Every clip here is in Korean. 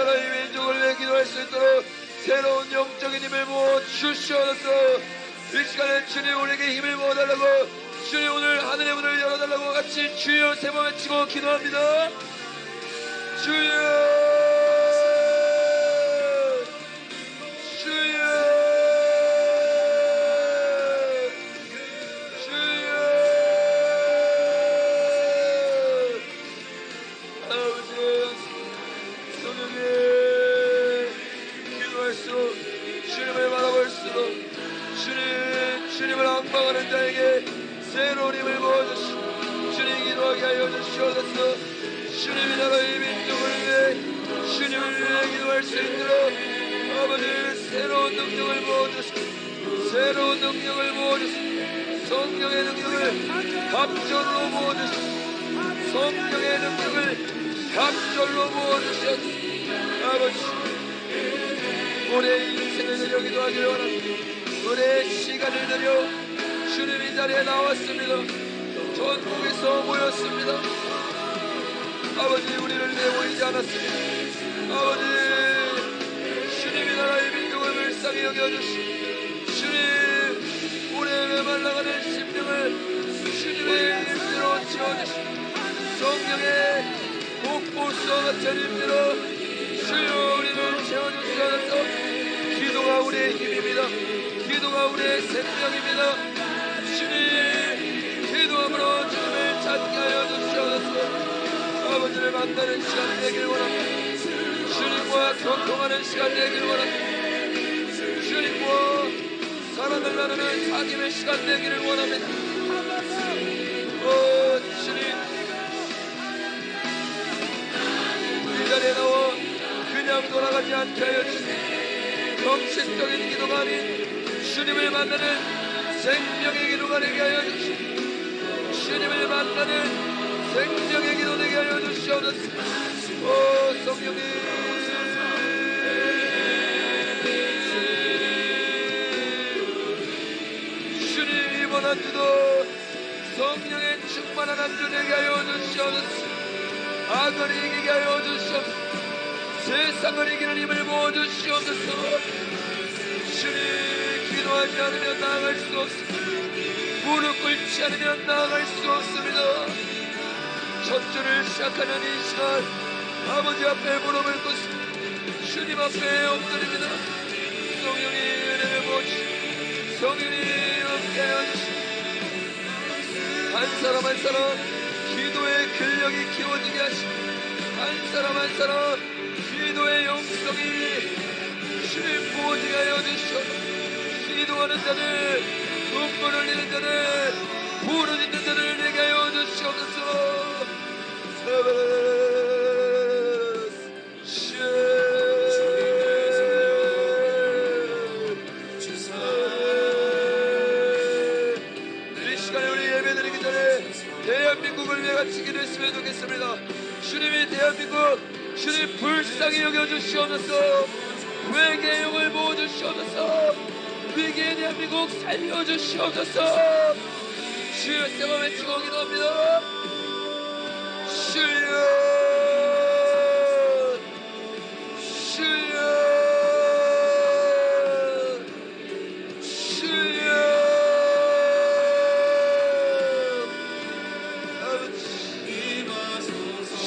나라의 민족을 위해 기도할 수 있도록 새로운 영적인 힘을 부어 주시옵소서. 이 시간에 주님 우리에게 힘을 부어달라고, 주님 오늘 하늘의 문을 열어달라고 같이 주여 세 번 외치고 기도합니다. 주여, 주님을 바라볼수록 주님을 앙망하는 자에게 새로운 힘을 부어주시고 주님 기도하게 하여 주시옵소서. 주님이 나라의 민족을 위해 주님을 위해 기도할 수 있도록 아버지 새로운 능력을 부어주시고 새로운 능력을 부어주시고 성령의 능력을 갑절로 부어주시고 성령의 능력을 갑절로 부어주시옵소서. 아버지 우리의 인생을 드려 기도하기를 원합니다. 우리의 시간을 드려 주님 이 자리에 나왔습니다. 전국에서 모였습니다. 아버지 우리를 내보이지 않았습니다. 아버지 주님이 나라의 민족을 불쌍히 여겨주시고 주님 우리의 메말라가는 심령을 주님의 힘으로 채워주시고 성령의 복부수와 같은 힘으로 주여 우리를 채워주시옵소서. 기도가 우리의 힘입니다. 기도가 우리의 생명입니다. 주님 기도함으로 주님을 찾게 하여 주시옵소서. 아버지를 만나는 시간 되길 원합니다. 주님과 소통하는 시간 되길 원합니다. 주님과 사랑을 나누는 사귐의 시간 되기를 원합니다. 주님 이 자리에 나와 그냥 돌아가지 않게 하여 주시옵소서. 정신적인 기도가 아닌 주님을 만나는 생명의 기도가 되게 하여 주시옵소서. 주님을 만나는 생명의 기도 되게 하여 주시옵소서. 성령님 주님 이번 한 주도 성령의 충만한 한 주 되게 하여 주시옵소서. 악을 이기게 하여 주시옵소서. 세상을 이기는 힘을 부어주시옵소서. 주님 기도하지 않으면 나아갈 수 없습니다. 무릎 꿇지 않으면 나아갈 수 없습니다. 첫 주를 시작하는 이 시간 아버지 앞에 무릎을 꿇습니다. 주님 앞에 엎드립니다. 성령이 은혜를 부어주시고 성령이 함께하여 주시고 한 사람 한 사람 기도의 근력이 키워지게 하시고 한 사람 한 사람 기도의 영성이 주님 부어지게 하여 주시옵소서. 기도하는 자들, 눈물 흘리는 자들, 부르짖는 자들 내게 하여 주시옵소서. 이 시간에 우리 예배드리기 전에 대한민국을 위해 같이 기도했으면 좋겠습니다. 주님이 대한민국 주님 불쌍히 여겨주시옵소서. 외계의 영을 모아주시옵소서. 위기의 대한민국 살려주시옵소서. 주여 세번 외치고 기도합니다. 주여 주여 주여 아버지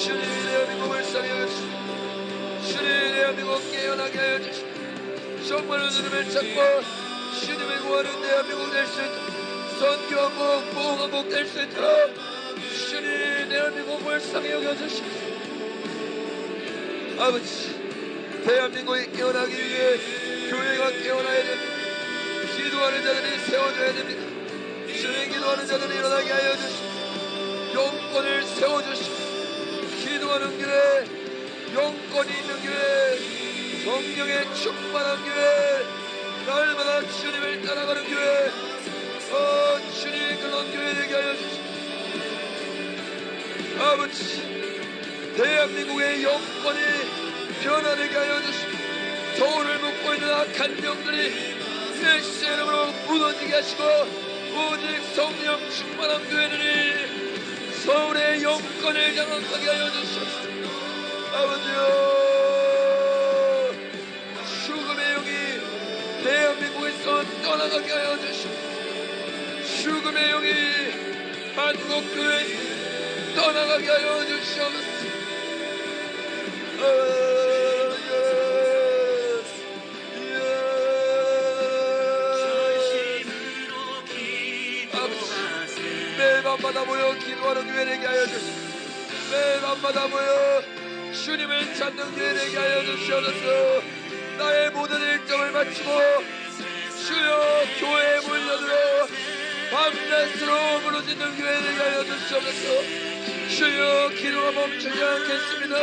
주님이 대한민국을 불쌍히 여겨주시옵소서. 주님이 대한민국 깨어나게 하여 주시옵소서. 정말로 주님을 찾고 주님을 구하는 대한민국 될 수 있도록 선교한국 보호한국 될 수 있도록 주님 대한민국 불쌍히 여겨주시옵소서. 아버지 대한민국이 깨어나기 위해 교회가 깨어나야 됩니다. 기도하는 자들이 세워져야 됩니다. 주님 기도하는 자들이 일어나게 하여 주시옵소서. 영권을 세워주시옵소서. 기도하는 길에 영권이 있는 교회, 성령의 충만한 교회, 날마다 주님을 따라가는 교회, 주님의 그런 교회 되게 하여 주시옵소서. 아버지 대한민국의 영권이 변화되게 하여 주시옵소서. 서울을 묶고 있는 악한 병들이 예수의 이름으로 무너지게 하시고 오직 성령 충만한 교회들이 서울의 영권을 장악하게 하여 주시옵소서. 아버지여 떠나가게 하여 주시옵소서. 죽음의 영이 한국교회 떠나가게 하여 주시옵소서. 매일밤마다 모여 기도하는 교회 되게 하여 주시옵소서. 매일밤마다 모여 주님을 찾는 교회 되게 하여 주시옵소서. 나의 모든 일정을 마치고 주여 교회에 몰려들어 밤낮으로 부르짖는 교회 되게 하여 주시옵소서. 주여 기도가 멈추지 않겠습니다.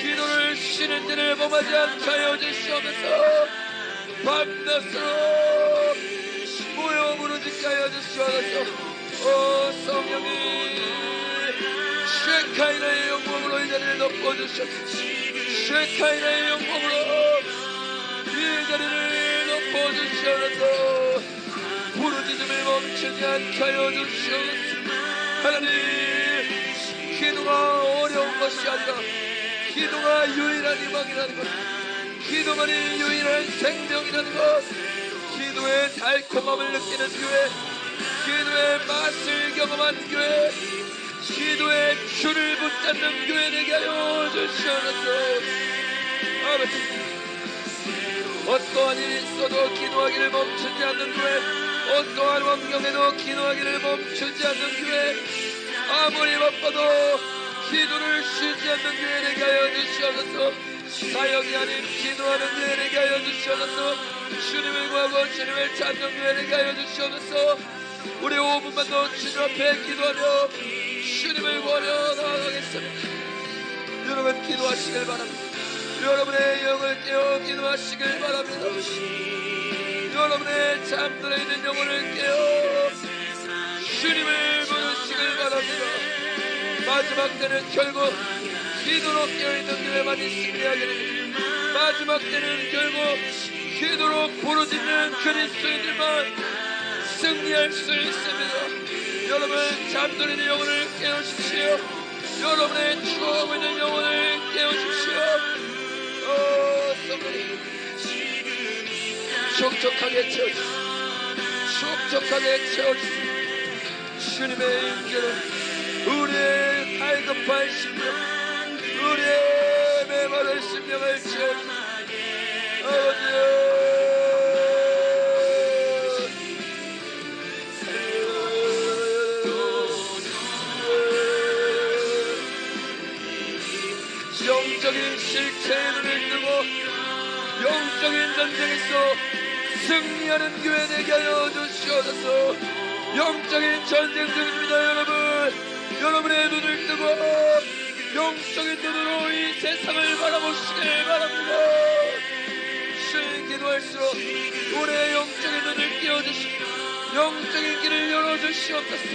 기도를 쉬는 일을 범하지 않게 하여 주시옵소서. 밤낮으로 모여 부르짖게 하여 주시옵소서. 오 성령님, 쉐카이나의 영광으로 이 자리를 덮어주셨소. 쉐카이나의 영광으로 이 자리를 덮어주시옵소서. 부르짖음을 멈추지 않게 하여 주시옵소서. 하나님, 기도가 어려운 것이 아니라 기도가 유일한 희망이라는 것, 기도만이 유일한 생명이라는 것, 기도의 달콤함을 느끼는 교회, 기도의 맛을 경험한 교회, 기도의 줄을 붙잡는 교회 되게 하여 주시옵소서. 아버지, 어떠한 일이 있어도 기도하기를 멈추지 않는 교회, 어떠한 환경에도 기도하기를 멈추지 않는 교회, 아무리 바빠도 기도를 쉬지 않는 교회 되게 하여 주시옵소서. 사역이 아닌 기도하는 교회 되게 하여 주시옵소서. 주님을 구하고 주님을 찾는 교회 되게 하여 주시옵소서. 우리 5분만 더 주님 앞에 기도하며 주님을 구하며 나아가겠습니다. 여러분 기도하시길 바랍니다. 여러분의 영을 깨워 기도하시길 바랍니다. 여러분의 잠들어 있는 영혼을 깨워 주님을 부르시길 바랍니다. 마지막 때는 결국 기도로 깨어있는 교회만 승리하게 됩니다. 마지막 때는 결국 기도로 부르짖는 그리스도인들만 승리할 수 있습니다. 여러분 잠들어 있는 영혼을 깨우십시오. 여러분의 추워하고 있는 영혼을 깨우십시오. 성령님, 촉촉하게 채워주시오. 촉촉하게 채워주시오. 주님의 임재로 우리의 갈급한 심령, 우리의 메마른 심령을 채워주시오. 아버지여, 영적인 실체에 눈을 뜨고 영적인 전쟁에서 승리하는 교회 되게 하여 주시옵소서. 영적인 전쟁 중입니다. 여러분, 여러분의 눈을 뜨고 영적인 눈으로 이 세상을 바라보시길 바랍니다. 주님 기도할수록 우리의 영적인 눈을 띄워주시고 영적인 길을 열어주시옵소서.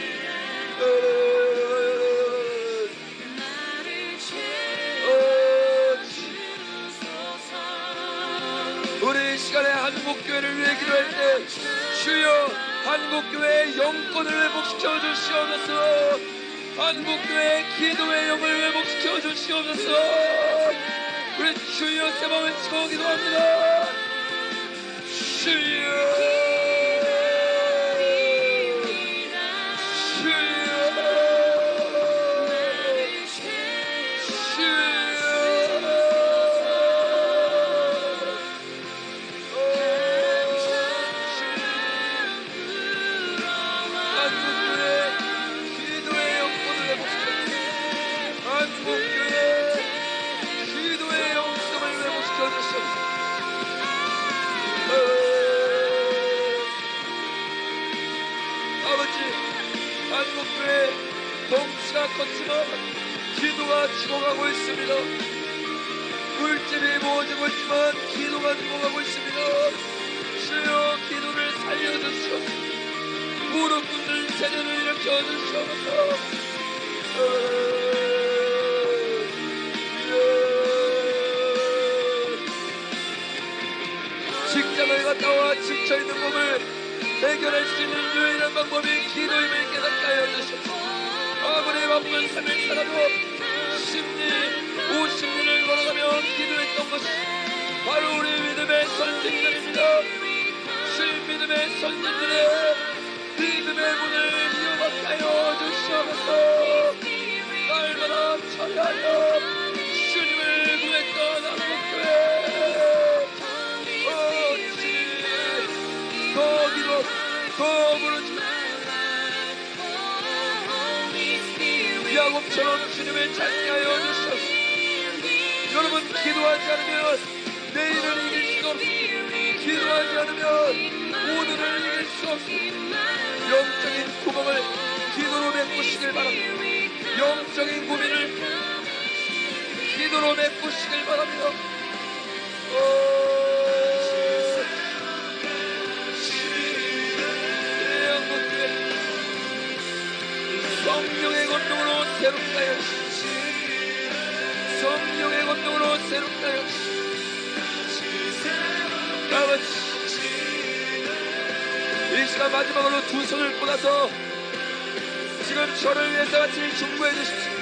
우리 이 시간에 한국교회를 위해 기도할 때 주여 한국교회의 영권을 회복시켜 주시옵소서. 한국교회의 기도의 영을 회복시켜 주시옵소서. 우리 주여 세 번 외치고 기도합니다. 주여, 한국교회 덩치가 컸지만 기도가 죽어가고 있습니다. 물질이 모아지고 있지만 기도가 죽어가고 있습니다. 주여 기도를 살려주시옵소서. 무릎 꿇는 세대를 일으켜 주시옵소서. 직장을 갔다 와 지쳐있는 몸을 해결할 수 있는 유일한 방법이 기도임을 깨닫게 하여 주시옵소서. 아무리 바쁜 삶을 살아도 10리, 50리를 걸어가며 기도했던 것이 바로 우리 믿음의 선진들입니다. 주의 믿음의 주님의 선진들의 믿음의 문을 여박게 하여 주시옵소서. 날마다 처리하여 주님을 구했던 한국교회 주님 더 기도 더 부르짖어 야곱처럼 주님을 찬양하여 주시옵소서. 여러분 기도하지 않으면 내일을 이길 수 없습니다. 기도하지 않으면 오늘을 이길 수 없습니다. 영적인 구멍을 기도로 메꾸시길 바랍니다. 영적인 고민을 기도로 메꾸시길 바랍니다. 영국교회 성령의 권능으로 새롭게 하여 주시옵소서. 성령의 권능으로 새롭게 하여 주시옵소서. 아버지 이 시간 마지막으로 두 손을 뻗어서 지금 저를 위해서 같이 중보해 주십시오.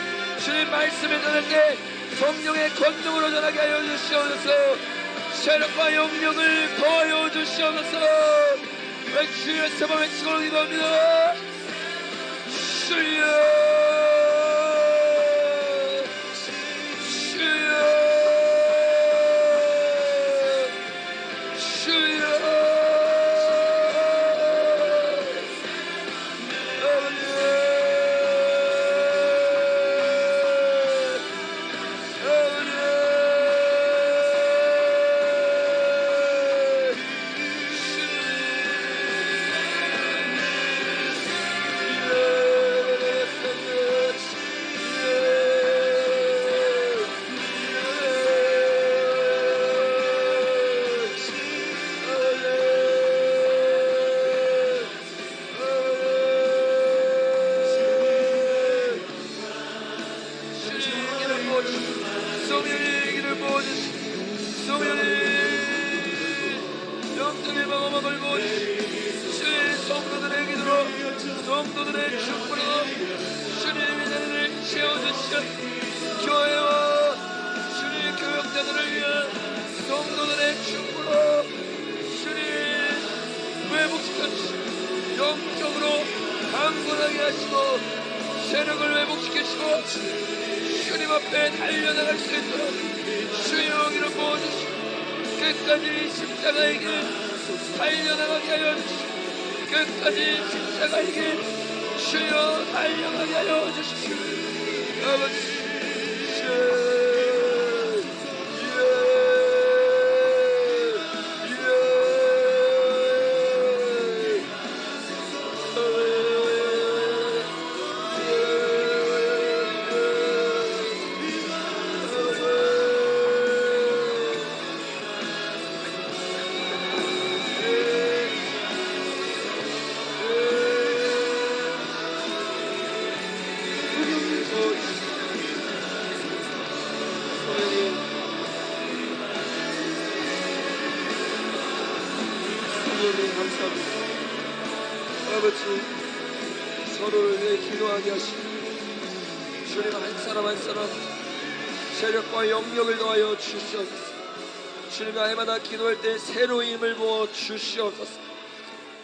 주님 말씀을 전할 때 성령의 권능으로 전하게 하여 주시옵소서. 세력과 영령을 더하여 주시옵소서. 주여 세번 외치고 기도합니다. 주여 성도들의 축복으로 주님의 자리를 채워주시오. 교회와 주님의 교역자들을 위한 성도들의 축복으로 주님 회복시켜주시고 영적으로 강건하게 하시고 세력을 회복시키시고 주님 앞에 달려나갈 수 있도록 주의 영이를 부어주시고 끝까지 십자가의 길 달려나가게 하여 주시고 끝까지 십자가의 길 주여 달려가게 하여 주십시오. 아버지 감사합니다. 아버지 서로를 위해 기도하게 하시고 주님 한 사람 한 사람 세력과 영역을 더하여 주시옵소서. 주님 날마다 기도할 때 새로운 힘을 부어 주시옵소서.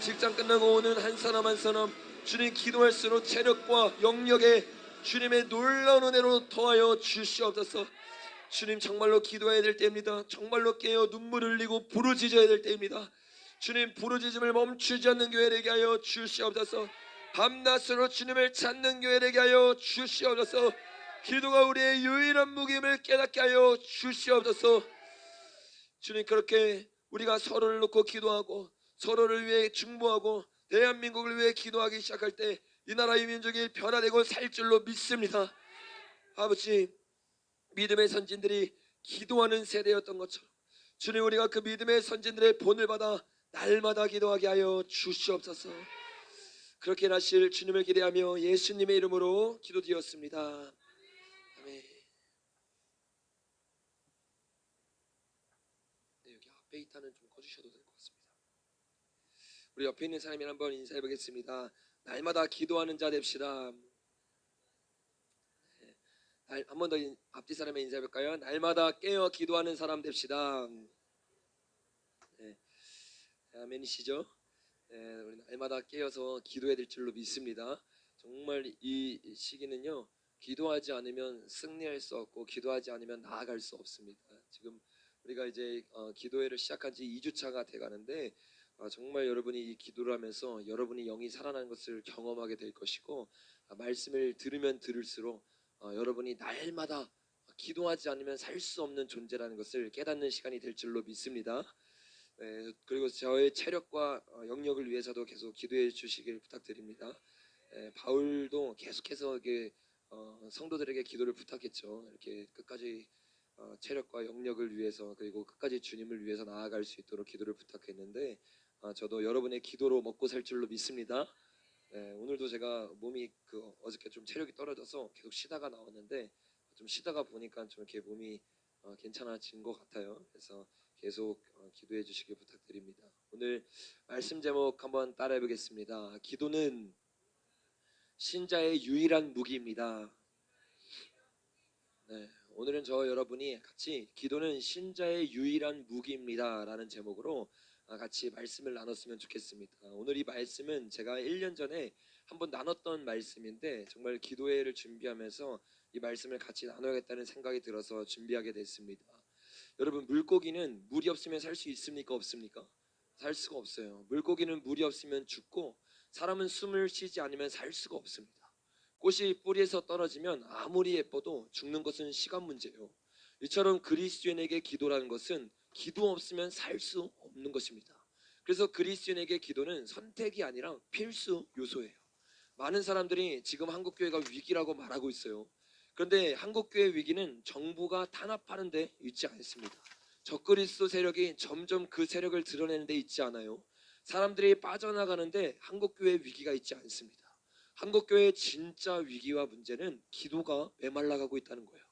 직장 끝나고 오는 한 사람 한 사람 주님 기도할수록 체력과 영역에 주님의 놀라운 은혜로 더하여 주시옵소서. 주님 정말로 기도해야 될 때입니다. 정말로 깨어 눈물을 흘리고 부르짖어야 될 때입니다. 주님 부르짖음을 멈추지 않는 교회 되게 하여 주시옵소서. 밤낮으로 주님을 찾는 교회 되게 하여 주시옵소서. 기도가 우리의 유일한 무기임을 깨닫게 하여 주시옵소서. 주님 그렇게 우리가 서로를 놓고 기도하고 서로를 위해 중보하고 대한민국을 위해 기도하기 시작할 때 이 나라의 민족이 변화되고 살 줄로 믿습니다. 아버지 믿음의 선진들이 기도하는 세대였던 것처럼 주님 우리가 그 믿음의 선진들의 본을 받아 날마다 기도하게 하여 주시옵소서. 그렇게 하실 주님을 기대하며 예수님의 이름으로 기도드렸습니다. 아멘. 네, 여기 앞에 있다는 좀 꺼주셔도 될 것 같습니다. 우리 옆에 있는 사람이 한번 인사해 보겠습니다. 날마다 기도하는 자 됩시다. 한 번 더 앞뒤 사람에 인사해 볼까요? 날마다 깨어 기도하는 사람 됩시다. 네. 아멘이시죠? 우리 날마다 깨어서 기도해야 될 줄로 믿습니다. 정말 이 시기는요, 기도하지 않으면 승리할 수 없고 기도하지 않으면 나아갈 수 없습니다. 지금 우리가 이제 기도회를 시작한 지 2주차가 돼가는데 정말 여러분이 이 기도를 하면서 여러분이 영이 살아나는 것을 경험하게 될 것이고 말씀을 들으면 들을수록 여러분이 날마다 기도하지 않으면 살 수 없는 존재라는 것을 깨닫는 시간이 될 줄로 믿습니다. 그리고 저의 체력과 영역을 위해서도 계속 기도해 주시길 부탁드립니다. 바울도 계속해서 성도들에게 기도를 부탁했죠. 이렇게 끝까지 체력과 영역을 위해서 그리고 끝까지 주님을 위해서 나아갈 수 있도록 기도를 부탁했는데 저도 여러분의 기도로 먹고 살 줄로 믿습니다. 오늘도 제가 몸이 어저께 좀 체력이 떨어져서 계속 쉬다가 나왔는데 좀 쉬다가 보니까 좀 이렇게 몸이 괜찮아진 것 같아요. 그래서 계속 기도해 주시길 부탁드립니다. 오늘 말씀 제목 한번 따라해 보겠습니다. 기도는 신자의 유일한 무기입니다. 네, 오늘은 저 여러분이 같이 기도는 신자의 유일한 무기입니다 라는 제목으로 같이 말씀을 나눴으면 좋겠습니다. 오늘 이 말씀은 제가 1년 전에 한번 나눴던 말씀인데 정말 기도회를 준비하면서 이 말씀을 같이 나눠야겠다는 생각이 들어서 준비하게 됐습니다. 여러분, 물고기는 물이 없으면 살 수 있습니까? 없습니까? 살 수가 없어요. 물고기는 물이 없으면 죽고 사람은 숨을 쉬지 않으면 살 수가 없습니다. 꽃이 뿌리에서 떨어지면 아무리 예뻐도 죽는 것은 시간 문제예요. 이처럼 그리스도인에게 기도라는 것은 기도 없으면 살 수 없는 것입니다. 그래서 그리스도인에게 기도는 선택이 아니라 필수 요소예요. 많은 사람들이 지금 한국교회가 위기라고 말하고 있어요. 그런데 한국교회 위기는 정부가 탄압하는 데 있지 않습니다. 적그리스도 세력이 점점 그 세력을 드러내는 데 있지 않아요. 사람들이 빠져나가는데 한국교회 위기가 있지 않습니다. 한국교회의 진짜 위기와 문제는 기도가 메말라가고 있다는 거예요.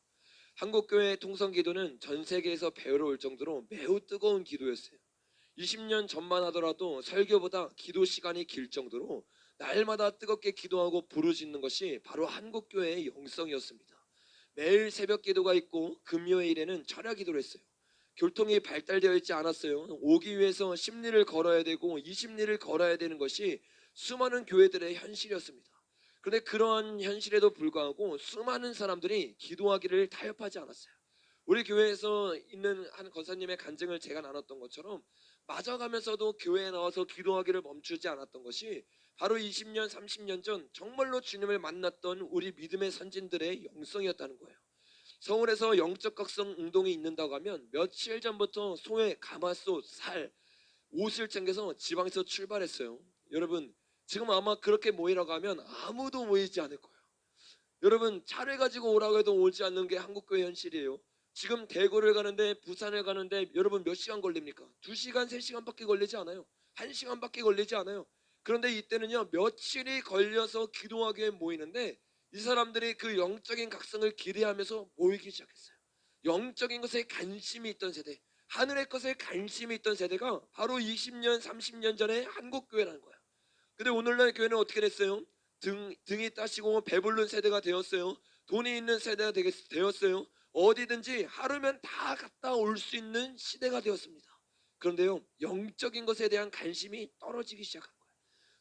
한국교회의 통성기도는 전 세계에서 배우러 올 정도로 매우 뜨거운 기도였어요. 20년 전만 하더라도 설교보다 기도 시간이 길 정도로 날마다 뜨겁게 기도하고 부르짖는 것이 바로 한국교회의 영성이었습니다. 매일 새벽 기도가 있고 금요일에는 철야 기도를 했어요. 교통이 발달되어 있지 않았어요. 오기 위해서 10리를 걸어야 되고 20리를 걸어야 되는 것이 수많은 교회들의 현실이었습니다. 그런데 그러한 현실에도 불구하고 수많은 사람들이 기도하기를 타협하지 않았어요. 우리 교회에서 있는 한 권사님의 간증을 제가 나눴던 것처럼 맞아가면서도 교회에 나와서 기도하기를 멈추지 않았던 것이 바로 20년, 30년 전 정말로 주님을 만났던 우리 믿음의 선진들의 영성이었다는 거예요. 서울에서 영적 각성 운동이 있는다고 하면 며칠 전부터 소에 가마솥, 살, 옷을 챙겨서 지방에서 출발했어요. 여러분, 지금 아마 그렇게 모이라고 하면 아무도 모이지 않을 거예요. 여러분, 차를 가지고 오라고 해도 오지 않는 게 한국교회 현실이에요. 지금 대구를 가는데 부산을 가는데 여러분 몇 시간 걸립니까? 2시간, 3시간밖에 걸리지 않아요. 1시간밖에 걸리지 않아요. 그런데 이때는요, 며칠이 걸려서 기도하기에 모이는데 이 사람들이 그 영적인 각성을 기대하면서 모이기 시작했어요. 영적인 것에 관심이 있던 세대, 하늘의 것에 관심이 있던 세대가 바로 20년, 30년 전에 한국교회라는 거예요. 근데 오늘날 교회는 어떻게 됐어요? 등이 따시고 배부른 세대가 되었어요. 돈이 있는 세대가 되었어요. 어디든지 하루면 다 갔다 올 수 있는 시대가 되었습니다. 그런데요, 영적인 것에 대한 관심이 떨어지기 시작한 거예요.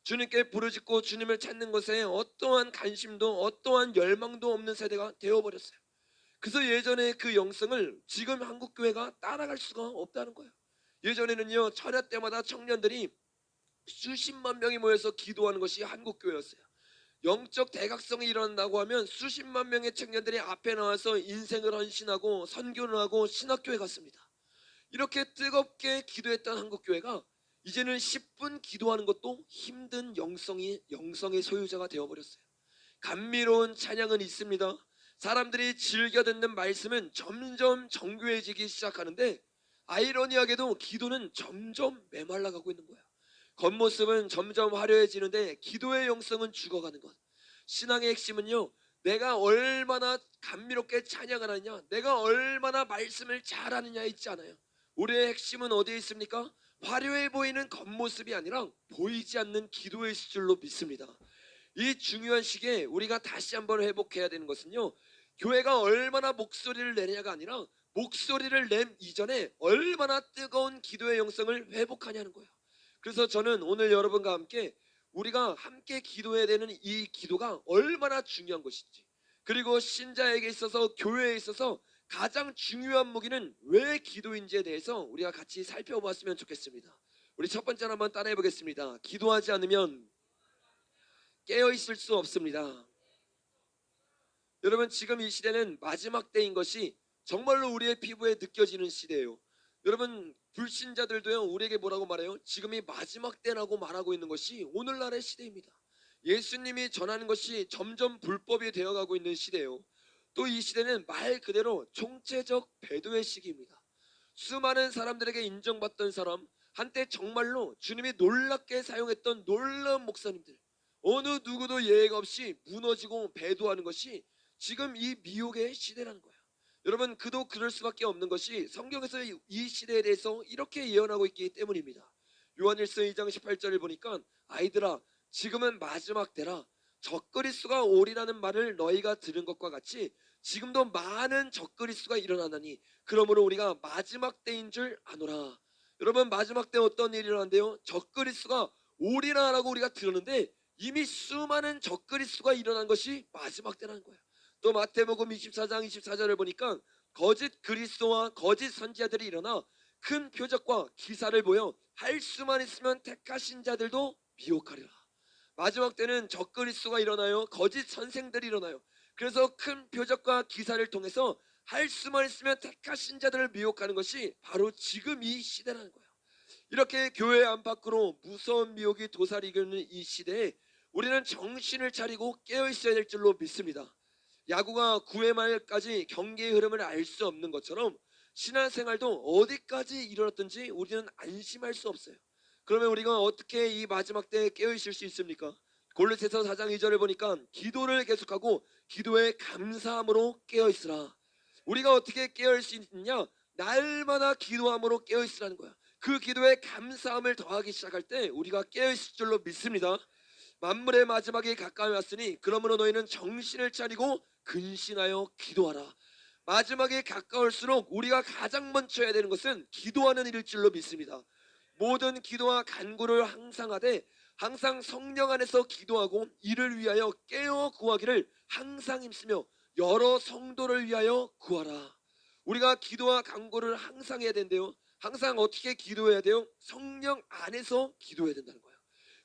주님께 부르짖고 주님을 찾는 것에 어떠한 관심도 어떠한 열망도 없는 세대가 되어버렸어요. 그래서 예전에 그 영성을 지금 한국교회가 따라갈 수가 없다는 거예요. 예전에는요, 철야 때마다 청년들이 수십만 명이 모여서 기도하는 것이 한국교회였어요. 영적 대각성이 일어난다고 하면 수십만 명의 청년들이 앞에 나와서 인생을 헌신하고 선교를 하고 신학교에 갔습니다. 이렇게 뜨겁게 기도했던 한국교회가 이제는 10분 기도하는 것도 힘든 영성의 소유자가 되어버렸어요. 감미로운 찬양은 있습니다. 사람들이 즐겨 듣는 말씀은 점점 정교해지기 시작하는데 아이러니하게도 기도는 점점 메말라가고 있는 거예요. 겉모습은 점점 화려해지는데 기도의 영성은 죽어가는 것. 신앙의 핵심은요, 내가 얼마나 감미롭게 찬양을 하느냐, 내가 얼마나 말씀을 잘하느냐에 있지 않아요. 우리의 핵심은 어디에 있습니까? 화려해 보이는 겉모습이 아니라 보이지 않는 기도의 수줄로 믿습니다. 이 중요한 시기에 우리가 다시 한번 회복해야 되는 것은요, 교회가 얼마나 목소리를 내냐가 아니라 목소리를 낸 이전에 얼마나 뜨거운 기도의 영성을 회복하냐는 거예요. 그래서 저는 오늘 여러분과 함께 우리가 함께 기도해야 되는 이 기도가 얼마나 중요한 것인지, 그리고 신자에게 있어서, 교회에 있어서 가장 중요한 무기는 왜 기도인지에 대해서 우리가 같이 살펴보았으면 좋겠습니다. 우리 첫 번째로 한번 따라해 보겠습니다. 기도하지 않으면 깨어 있을 수 없습니다. 여러분, 지금 이 시대는 마지막 때인 것이 정말로 우리의 피부에 느껴지는 시대예요. 여러분, 불신자들도요, 우리에게 뭐라고 말해요? 지금이 마지막 때라고 말하고 있는 것이 오늘날의 시대입니다. 예수님이 전하는 것이 점점 불법이 되어가고 있는 시대예요. 또 이 시대는 말 그대로 총체적 배도의 시기입니다. 수많은 사람들에게 인정받던 사람, 한때 정말로 주님이 놀랍게 사용했던 놀라운 목사님들, 어느 누구도 예외가 없이 무너지고 배도하는 것이 지금 이 미혹의 시대라는 거예요. 여러분, 그도 그럴 수밖에 없는 것이 성경에서 이 시대에 대해서 이렇게 예언하고 있기 때문입니다. 요한일서 2장 18절을 보니까, 아이들아, 지금은 마지막 때라, 적그리스도가 오리라는 말을 너희가 들은 것과 같이 지금도 많은 적그리스도가 일어나나니 그러므로 우리가 마지막 때인 줄 아노라. 여러분, 마지막 때 어떤 일이 일어난대요? 적그리스도가 오리라라고 우리가 들었는데 이미 수많은 적그리스도가 일어난 것이 마지막 때라는 거예요. 또 마태복음 24장 24절을 보니까 거짓 그리스도와 거짓 선지자들이 일어나 큰 표적과 기사를 보여 할 수만 있으면 택하신 자들도 미혹하리라. 마지막 때는 적그리스도가 일어나요. 거짓 선생들이 일어나요. 그래서 큰 표적과 기사를 통해서 할 수만 있으면 택하신 자들을 미혹하는 것이 바로 지금 이 시대라는 거예요. 이렇게 교회 안팎으로 무서운 미혹이 도사리는 이 시대에 우리는 정신을 차리고 깨어 있어야 될 줄로 믿습니다. 야구가 9회 말까지 경기의 흐름을 알 수 없는 것처럼 신앙생활도 어디까지 이르렀든지 우리는 안심할 수 없어요. 그러면 우리가 어떻게 이 마지막 때에 깨어 있을 수 있습니까? 골로새서 4장 2절을 보니까 기도를 계속하고 기도에 감사함으로 깨어 있으라. 우리가 어떻게 깨어 있을 수 있느냐? 날마다 기도함으로 깨어 있으라는 거야. 그 기도에 감사함을 더하기 시작할 때 우리가 깨어 있을 줄로 믿습니다. 만물의 마지막이 가까이 왔으니 그러므로 너희는 정신을 차리고 근신하여 기도하라. 마지막이 가까울수록 우리가 가장 먼저 해야 되는 것은 기도하는 일일 줄로 믿습니다. 모든 기도와 간구를 항상 하되 항상 성령 안에서 기도하고 이를 위하여 깨어 구하기를 항상 힘쓰며 여러 성도를 위하여 구하라. 우리가 기도와 간구를 항상 해야 된대요. 항상 어떻게 기도해야 돼요? 성령 안에서 기도해야 된다는 거예요.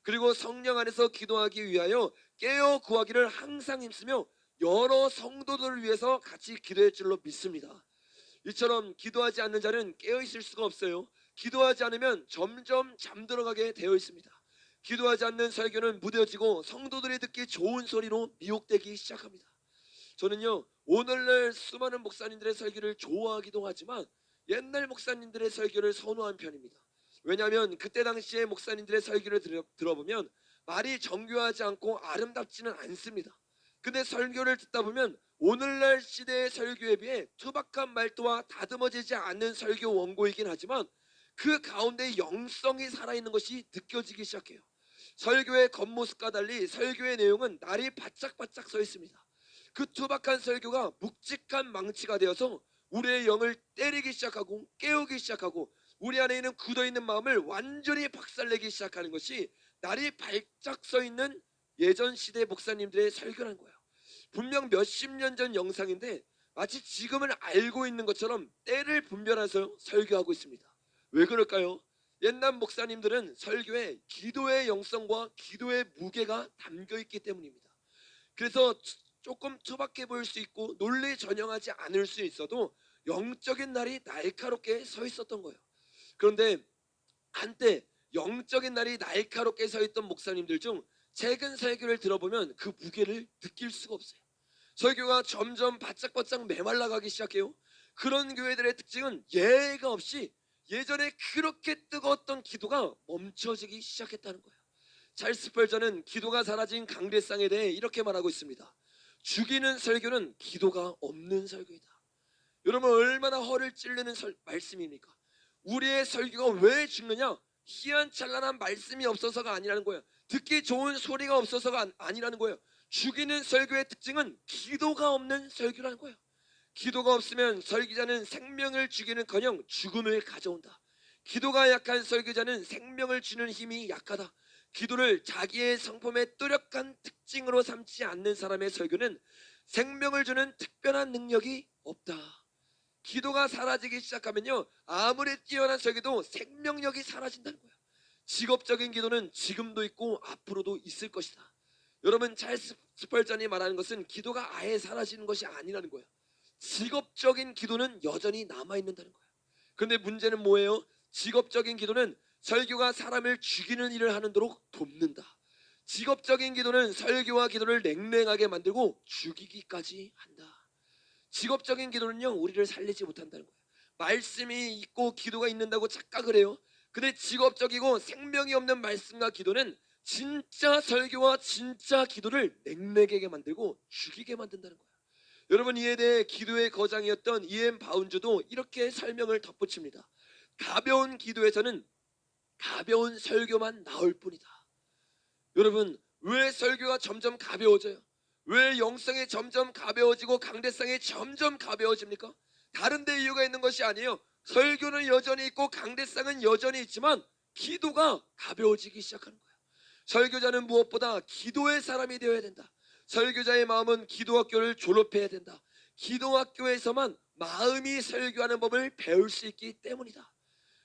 그리고 성령 안에서 기도하기 위하여 깨어 구하기를 항상 힘쓰며 여러 성도들을 위해서 같이 기도할 줄로 믿습니다. 이처럼 기도하지 않는 자는 깨어 있을 수가 없어요. 기도하지 않으면 점점 잠들어가게 되어 있습니다. 기도하지 않는 설교는 무뎌지고 성도들이 듣기 좋은 소리로 미혹되기 시작합니다. 저는요, 오늘날 수많은 목사님들의 설교를 좋아하기도 하지만 옛날 목사님들의 설교를 선호한 편입니다. 왜냐하면 그때 당시에 목사님들의 설교를 들어보면 말이 정교하지 않고 아름답지는 않습니다. 근데 설교를 듣다 보면 오늘날 시대의 설교에 비해 투박한 말투와 다듬어지지 않는 설교 원고이긴 하지만 그 가운데 영성이 살아있는 것이 느껴지기 시작해요. 설교의 겉모습과 달리 설교의 내용은 날이 바짝바짝 서 있습니다. 그 투박한 설교가 묵직한 망치가 되어서 우리의 영을 때리기 시작하고 깨우기 시작하고 우리 안에 있는 굳어있는 마음을 완전히 박살내기 시작하는 것이 날이 바짝 서 있는 예전 시대 목사님들의 설교라는 거예요. 분명 몇십 년 전 영상인데 마치 지금을 알고 있는 것처럼 때를 분별해서 설교하고 있습니다. 왜 그럴까요? 옛날 목사님들은 설교에 기도의 영성과 기도의 무게가 담겨있기 때문입니다. 그래서 조금 투박해 보일 수 있고 논리 전형하지 않을 수 있어도 영적인 날이 날카롭게 서 있었던 거예요. 그런데 한때 영적인 날이 날카롭게 서 있던 목사님들 중 최근 설교를 들어보면 그 무게를 느낄 수가 없어요. 설교가 점점 바짝바짝 메말라가기 시작해요. 그런 교회들의 특징은 예외가 없이 예전에 그렇게 뜨거웠던 기도가 멈춰지기 시작했다는 거예요. 찰스 스펄전은 기도가 사라진 강대상에 대해 이렇게 말하고 있습니다. 죽이는 설교는 기도가 없는 설교이다. 여러분, 얼마나 허를 찔르는 말씀입니까? 우리의 설교가 왜 죽느냐? 희한찬란한 말씀이 없어서가 아니라는 거예요. 듣기 좋은 소리가 없어서가 아니라는 거예요. 죽이는 설교의 특징은 기도가 없는 설교라는 거예요. 기도가 없으면 설교자는 생명을 죽이는커녕 죽음을 가져온다. 기도가 약한 설교자는 생명을 주는 힘이 약하다. 기도를 자기의 성품의 뚜렷한 특징으로 삼지 않는 사람의 설교는 생명을 주는 특별한 능력이 없다. 기도가 사라지기 시작하면요, 아무리 뛰어난 설교도 생명력이 사라진다는 거야. 직업적인 기도는 지금도 있고 앞으로도 있을 것이다. 여러분, 찰스 스펄전이 말하는 것은 기도가 아예 사라지는 것이 아니라는 거예요. 직업적인 기도는 여전히 남아있는다는 거예요. 그런데 문제는 뭐예요? 직업적인 기도는 설교가 사람을 죽이는 일을 하는도록 돕는다. 직업적인 기도는 설교와 기도를 냉랭하게 만들고 죽이기까지 한다. 직업적인 기도는요, 우리를 살리지 못한다는 거예요. 말씀이 있고 기도가 있는다고 착각을 해요. 근데 직업적이고 생명이 없는 말씀과 기도는 진짜 설교와 진짜 기도를 냉랭하게 만들고 죽이게 만든다는 거예요. 여러분, 이에 대해 기도의 거장이었던 이엠 바운즈도 이렇게 설명을 덧붙입니다. 가벼운 기도에서는 가벼운 설교만 나올 뿐이다. 여러분, 왜 설교가 점점 가벼워져요? 왜 영성이 점점 가벼워지고 강대성이 점점 가벼워집니까? 다른 데 이유가 있는 것이 아니에요. 설교는 여전히 있고 강대성은 여전히 있지만 기도가 가벼워지기 시작하는 거예요. 설교자는 무엇보다 기도의 사람이 되어야 된다. 설교자의 마음은 기도학교를 졸업해야 된다. 기도학교에서만 마음이 설교하는 법을 배울 수 있기 때문이다.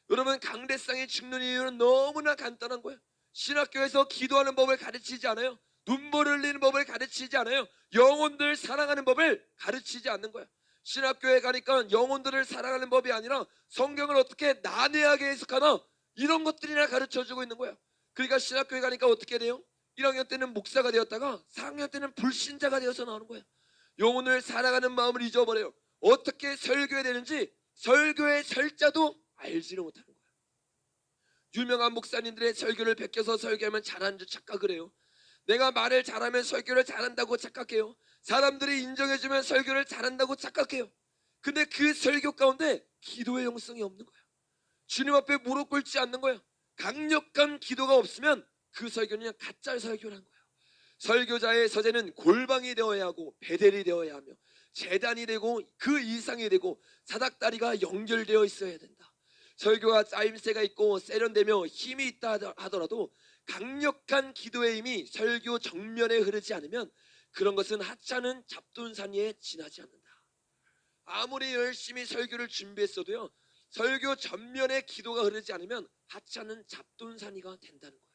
여러분, 강대상이 죽는 이유는 너무나 간단한 거예요. 신학교에서 기도하는 법을 가르치지 않아요. 눈물 흘리는 법을 가르치지 않아요. 영혼들 사랑하는 법을 가르치지 않는 거예요. 신학교에 가니까 영혼들을 사랑하는 법이 아니라 성경을 어떻게 난해하게 해석하나, 이런 것들이나 가르쳐주고 있는 거예요. 그러니까 신학교에 가니까 어떻게 돼요? 1학년 때는 목사가 되었다가 4학년 때는 불신자가 되어서 나오는 거예요. 영혼을 사랑하는 마음을 잊어버려요. 어떻게 설교해야 되는지 설교의 설자도 알지를 못하는 거예요. 유명한 목사님들의 설교를 베껴서 설교하면 잘하는 줄 착각을 해요. 내가 말을 잘하면 설교를 잘한다고 착각해요. 사람들이 인정해주면 설교를 잘한다고 착각해요. 근데 그 설교 가운데 기도의 영성이 없는 거예요. 주님 앞에 무릎 꿇지 않는 거예요. 강력한 기도가 없으면 그 설교는 그냥 가짜 설교라는 거예요. 설교자의 서재는 골방이 되어야 하고 베델이 되어야 하며 제단이 되고 그 이상이 되고 사닥다리가 연결되어 있어야 된다. 설교가 짜임새가 있고 세련되며 힘이 있다 하더라도 강력한 기도의 힘이 설교 정면에 흐르지 않으면 그런 것은 하찮은 잡둔산 위에 지나지 않는다. 아무리 열심히 설교를 준비했어도요, 설교 전면에 기도가 흐르지 않으면 하찮은 잡둔산이가 된다는 거예요.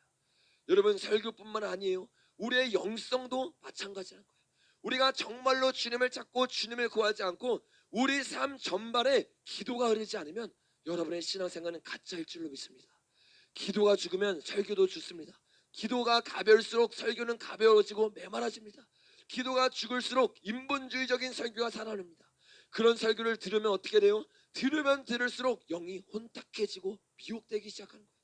여러분, 설교뿐만 아니에요. 우리의 영성도 마찬가지라는 거예요. 우리가 정말로 주님을 찾고 주님을 구하지 않고 우리 삶 전반에 기도가 흐르지 않으면 여러분의 신앙생활은 가짜일 줄로 믿습니다. 기도가 죽으면 설교도 죽습니다. 기도가 가벼울수록 설교는 가벼워지고 메마라집니다. 기도가 죽을수록 인본주의적인 설교가 살아납니다. 그런 설교를 들으면 어떻게 돼요? 들으면 들을수록 영이 혼탁해지고 미혹되기 시작하는 거예요.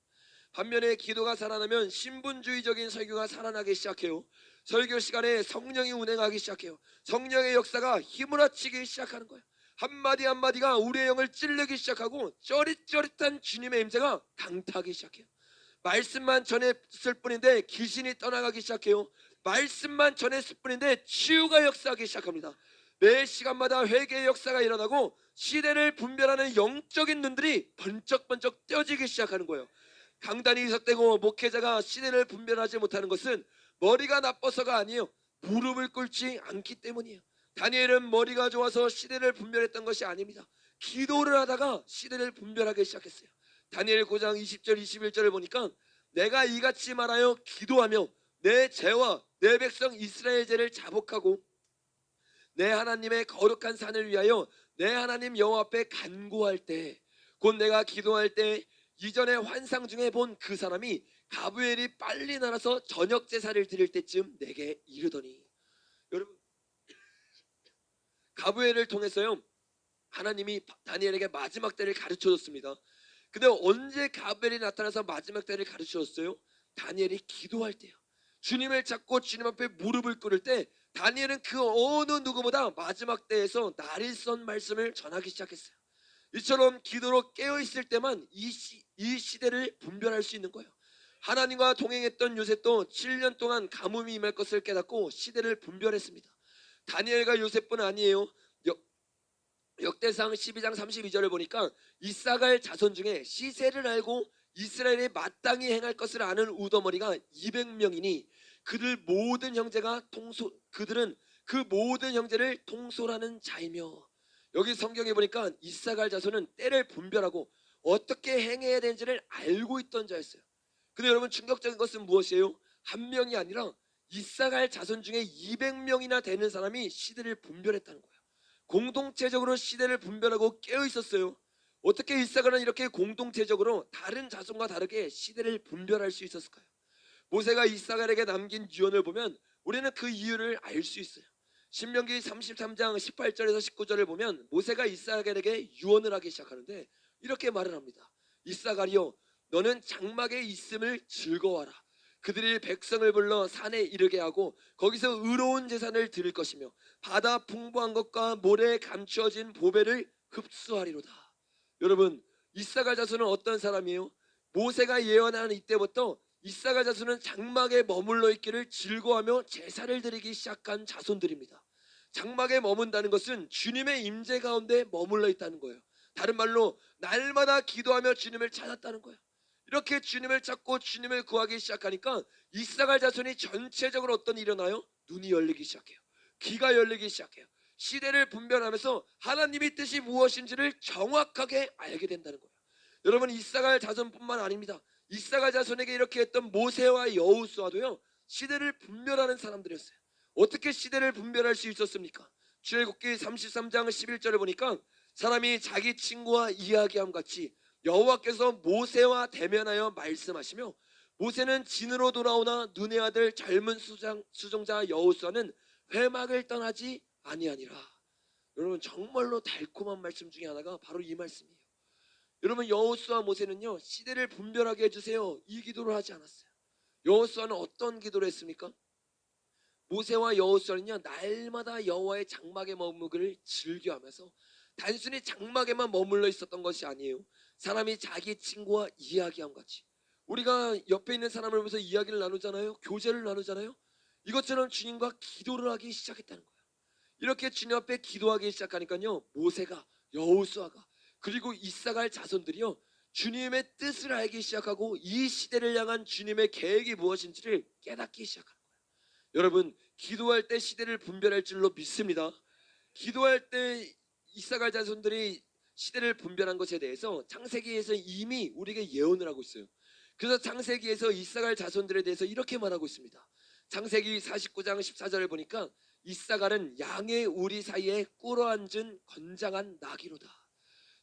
반면에 기도가 살아나면 신분주의적인 설교가 살아나기 시작해요. 설교 시간에 성령이 운행하기 시작해요. 성령의 역사가 휘몰아치기 시작하는 거예요. 한마디 한마디가 우리의 영을 찔르기 시작하고 쩌릿쩌릿한 주님의 임재가 강타하기 시작해요. 말씀만 전했을 뿐인데 귀신이 떠나가기 시작해요. 말씀만 전했을 뿐인데 치유가 역사하기 시작합니다. 매 시간마다 회개의 역사가 일어나고 시대를 분별하는 영적인 눈들이 번쩍번쩍 떼어지기 시작하는 거예요. 강단이 이삭되고 목회자가 시대를 분별하지 못하는 것은 머리가 나빠서가 아니에요. 무릎을 꿇지 않기 때문이에요. 다니엘은 머리가 좋아서 시대를 분별했던 것이 아닙니다. 기도를 하다가 시대를 분별하기 시작했어요. 다니엘 9장 20절 21절을 보니까 내가 이같이 말하여 기도하며 내 죄와 내 백성 이스라엘 죄를 자복하고 내 하나님의 거룩한 산을 위하여 내 하나님 여호와 앞에 간구할 때, 곧 내가 기도할 때 이전에 환상 중에 본 그 사람이 가브엘이 빨리 날아서 저녁 제사를 드릴 때쯤 내게 이르더니, 여러분, 가브엘을 통해서요, 하나님이 다니엘에게 마지막 때를 가르쳐줬습니다. 근데 언제 가브엘이 나타나서 마지막 때를 가르쳐줬어요? 다니엘이 기도할 때요. 주님을 찾고 주님 앞에 무릎을 꿇을 때 다니엘은 그 어느 누구보다 마지막 때에서 날이 선 말씀을 전하기 시작했어요. 이처럼 기도로 깨어있을 때만 이 시대를 분별할 수 있는 거예요. 하나님과 동행했던 요셉도 7년 동안 가뭄이 임할 것을 깨닫고 시대를 분별했습니다. 다니엘과 요셉뿐 아니에요. 역대상 12장 32절을 보니까 이사갈 자손 중에 시세를 알고 이스라엘에 마땅히 행할 것을 아는 우두머리가 200명이니 그들은 그 모든 형제를 통솔하는 자이며, 여기 성경에 보니까 이사갈 자손은 때를 분별하고 어떻게 행해야 되는지를 알고 있던 자였어요. 근데 여러분, 충격적인 것은 무엇이에요? 한 명이 아니라 이사갈 자손 중에 200명이나 되는 사람이 시대를 분별했다는 거예요. 공동체적으로 시대를 분별하고 깨어 있었어요. 어떻게 이사갈은 이렇게 공동체적으로 다른 자손과 다르게 시대를 분별할 수 있었을까요? 모세가 이사갈에게 남긴 유언을 보면 우리는 그 이유를 알 수 있어요. 신명기 33장 18절에서 19절을 보면 모세가 이사갈에게 유언을 하기 시작하는데 이렇게 말을 합니다. 이사갈이여, 너는 장막에 있음을 즐거워하라. 그들이 백성을 불러 산에 이르게 하고 거기서 의로운 제산을 드릴 것이며 바다 풍부한 것과 모래에 감추어진 보배를 흡수하리로다. 여러분, 이사갈 자손은 어떤 사람이에요? 모세가 예언한 이때부터 이사갈 자손은 장막에 머물러 있기를 즐거워하며 제사를 드리기 시작한 자손들입니다. 장막에 머문다는 것은 주님의 임재 가운데 머물러 있다는 거예요. 다른 말로 날마다 기도하며 주님을 찾았다는 거예요. 이렇게 주님을 찾고 주님을 구하기 시작하니까 이사갈 자손이 전체적으로 어떤 일이 일어나요? 눈이 열리기 시작해요. 귀가 열리기 시작해요. 시대를 분별하면서 하나님의 뜻이 무엇인지를 정확하게 알게 된다는 거예요. 여러분, 이사갈 자손뿐만 아닙니다. 이사갈 자손에게 이렇게 했던 모세와 여호수아도요, 시대를 분별하는 사람들이었어요. 어떻게 시대를 분별할 수 있었습니까? 출애굽기 33장 11절을 보니까 사람이 자기 친구와 이야기함 같이 여호와께서 모세와 대면하여 말씀하시며 모세는 진으로 돌아오나 눈의 아들 젊은 수종자 여호수아는 회막을 떠나지 아니하니라. 여러분, 정말로 달콤한 말씀 중에 하나가 바로 이 말씀이에요. 여러분, 여호수아 모세는요, 시대를 분별하게 해주세요, 이 기도를 하지 않았어요. 여호수아는 어떤 기도를 했습니까? 모세와 여호수아는요, 날마다 여호와의 장막에 머무기를 즐겨하면서 단순히 장막에만 머물러 있었던 것이 아니에요. 사람이 자기 친구와 이야기함 같이, 우리가 옆에 있는 사람을 보면서 이야기를 나누잖아요. 교제를 나누잖아요. 이것처럼 주님과 기도를 하기 시작했다는 거예요. 이렇게 주님 앞에 기도하기 시작하니까요, 모세가, 여호수아가, 그리고 이사갈 자손들이요, 주님의 뜻을 알기 시작하고 이 시대를 향한 주님의 계획이 무엇인지를 깨닫기 시작하는 거예요. 여러분, 기도할 때 시대를 분별할 줄로 믿습니다. 기도할 때 이사갈 자손들이 시대를 분별한 것에 대해서 창세기에서 이미 우리에게 예언을 하고 있어요. 그래서 창세기에서 이사갈 자손들에 대해서 이렇게 말하고 있습니다. 창세기 49장 14절을 보니까 이사갈은 양의 우리 사이에 꿇어앉은 건장한 나귀로다.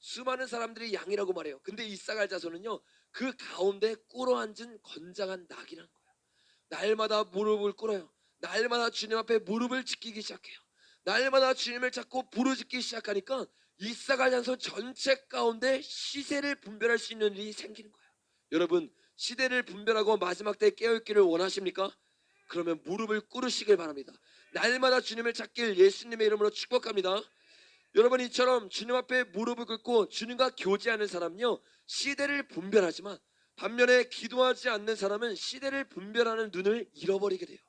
수많은 사람들이 양이라고 말해요. 근데 이사갈 자손은요, 그 가운데 꿇어앉은 건장한 나귀라는 거예요. 날마다 무릎을 꿇어요. 날마다 주님 앞에 무릎을 지키기 시작해요. 날마다 주님을 찾고 부르짖기 시작하니까 이사갈 자손 전체 가운데 시세를 분별할 수 있는 일이 생기는 거예요. 여러분, 시대를 분별하고 마지막 때에 깨어있기를 원하십니까? 그러면 무릎을 꿇으시길 바랍니다. 날마다 주님을 찾길 예수님의 이름으로 축복합니다. 여러분, 이처럼 주님 앞에 무릎을 꿇고 주님과 교제하는 사람은요, 시대를 분별하지만 반면에 기도하지 않는 사람은 시대를 분별하는 눈을 잃어버리게 돼요.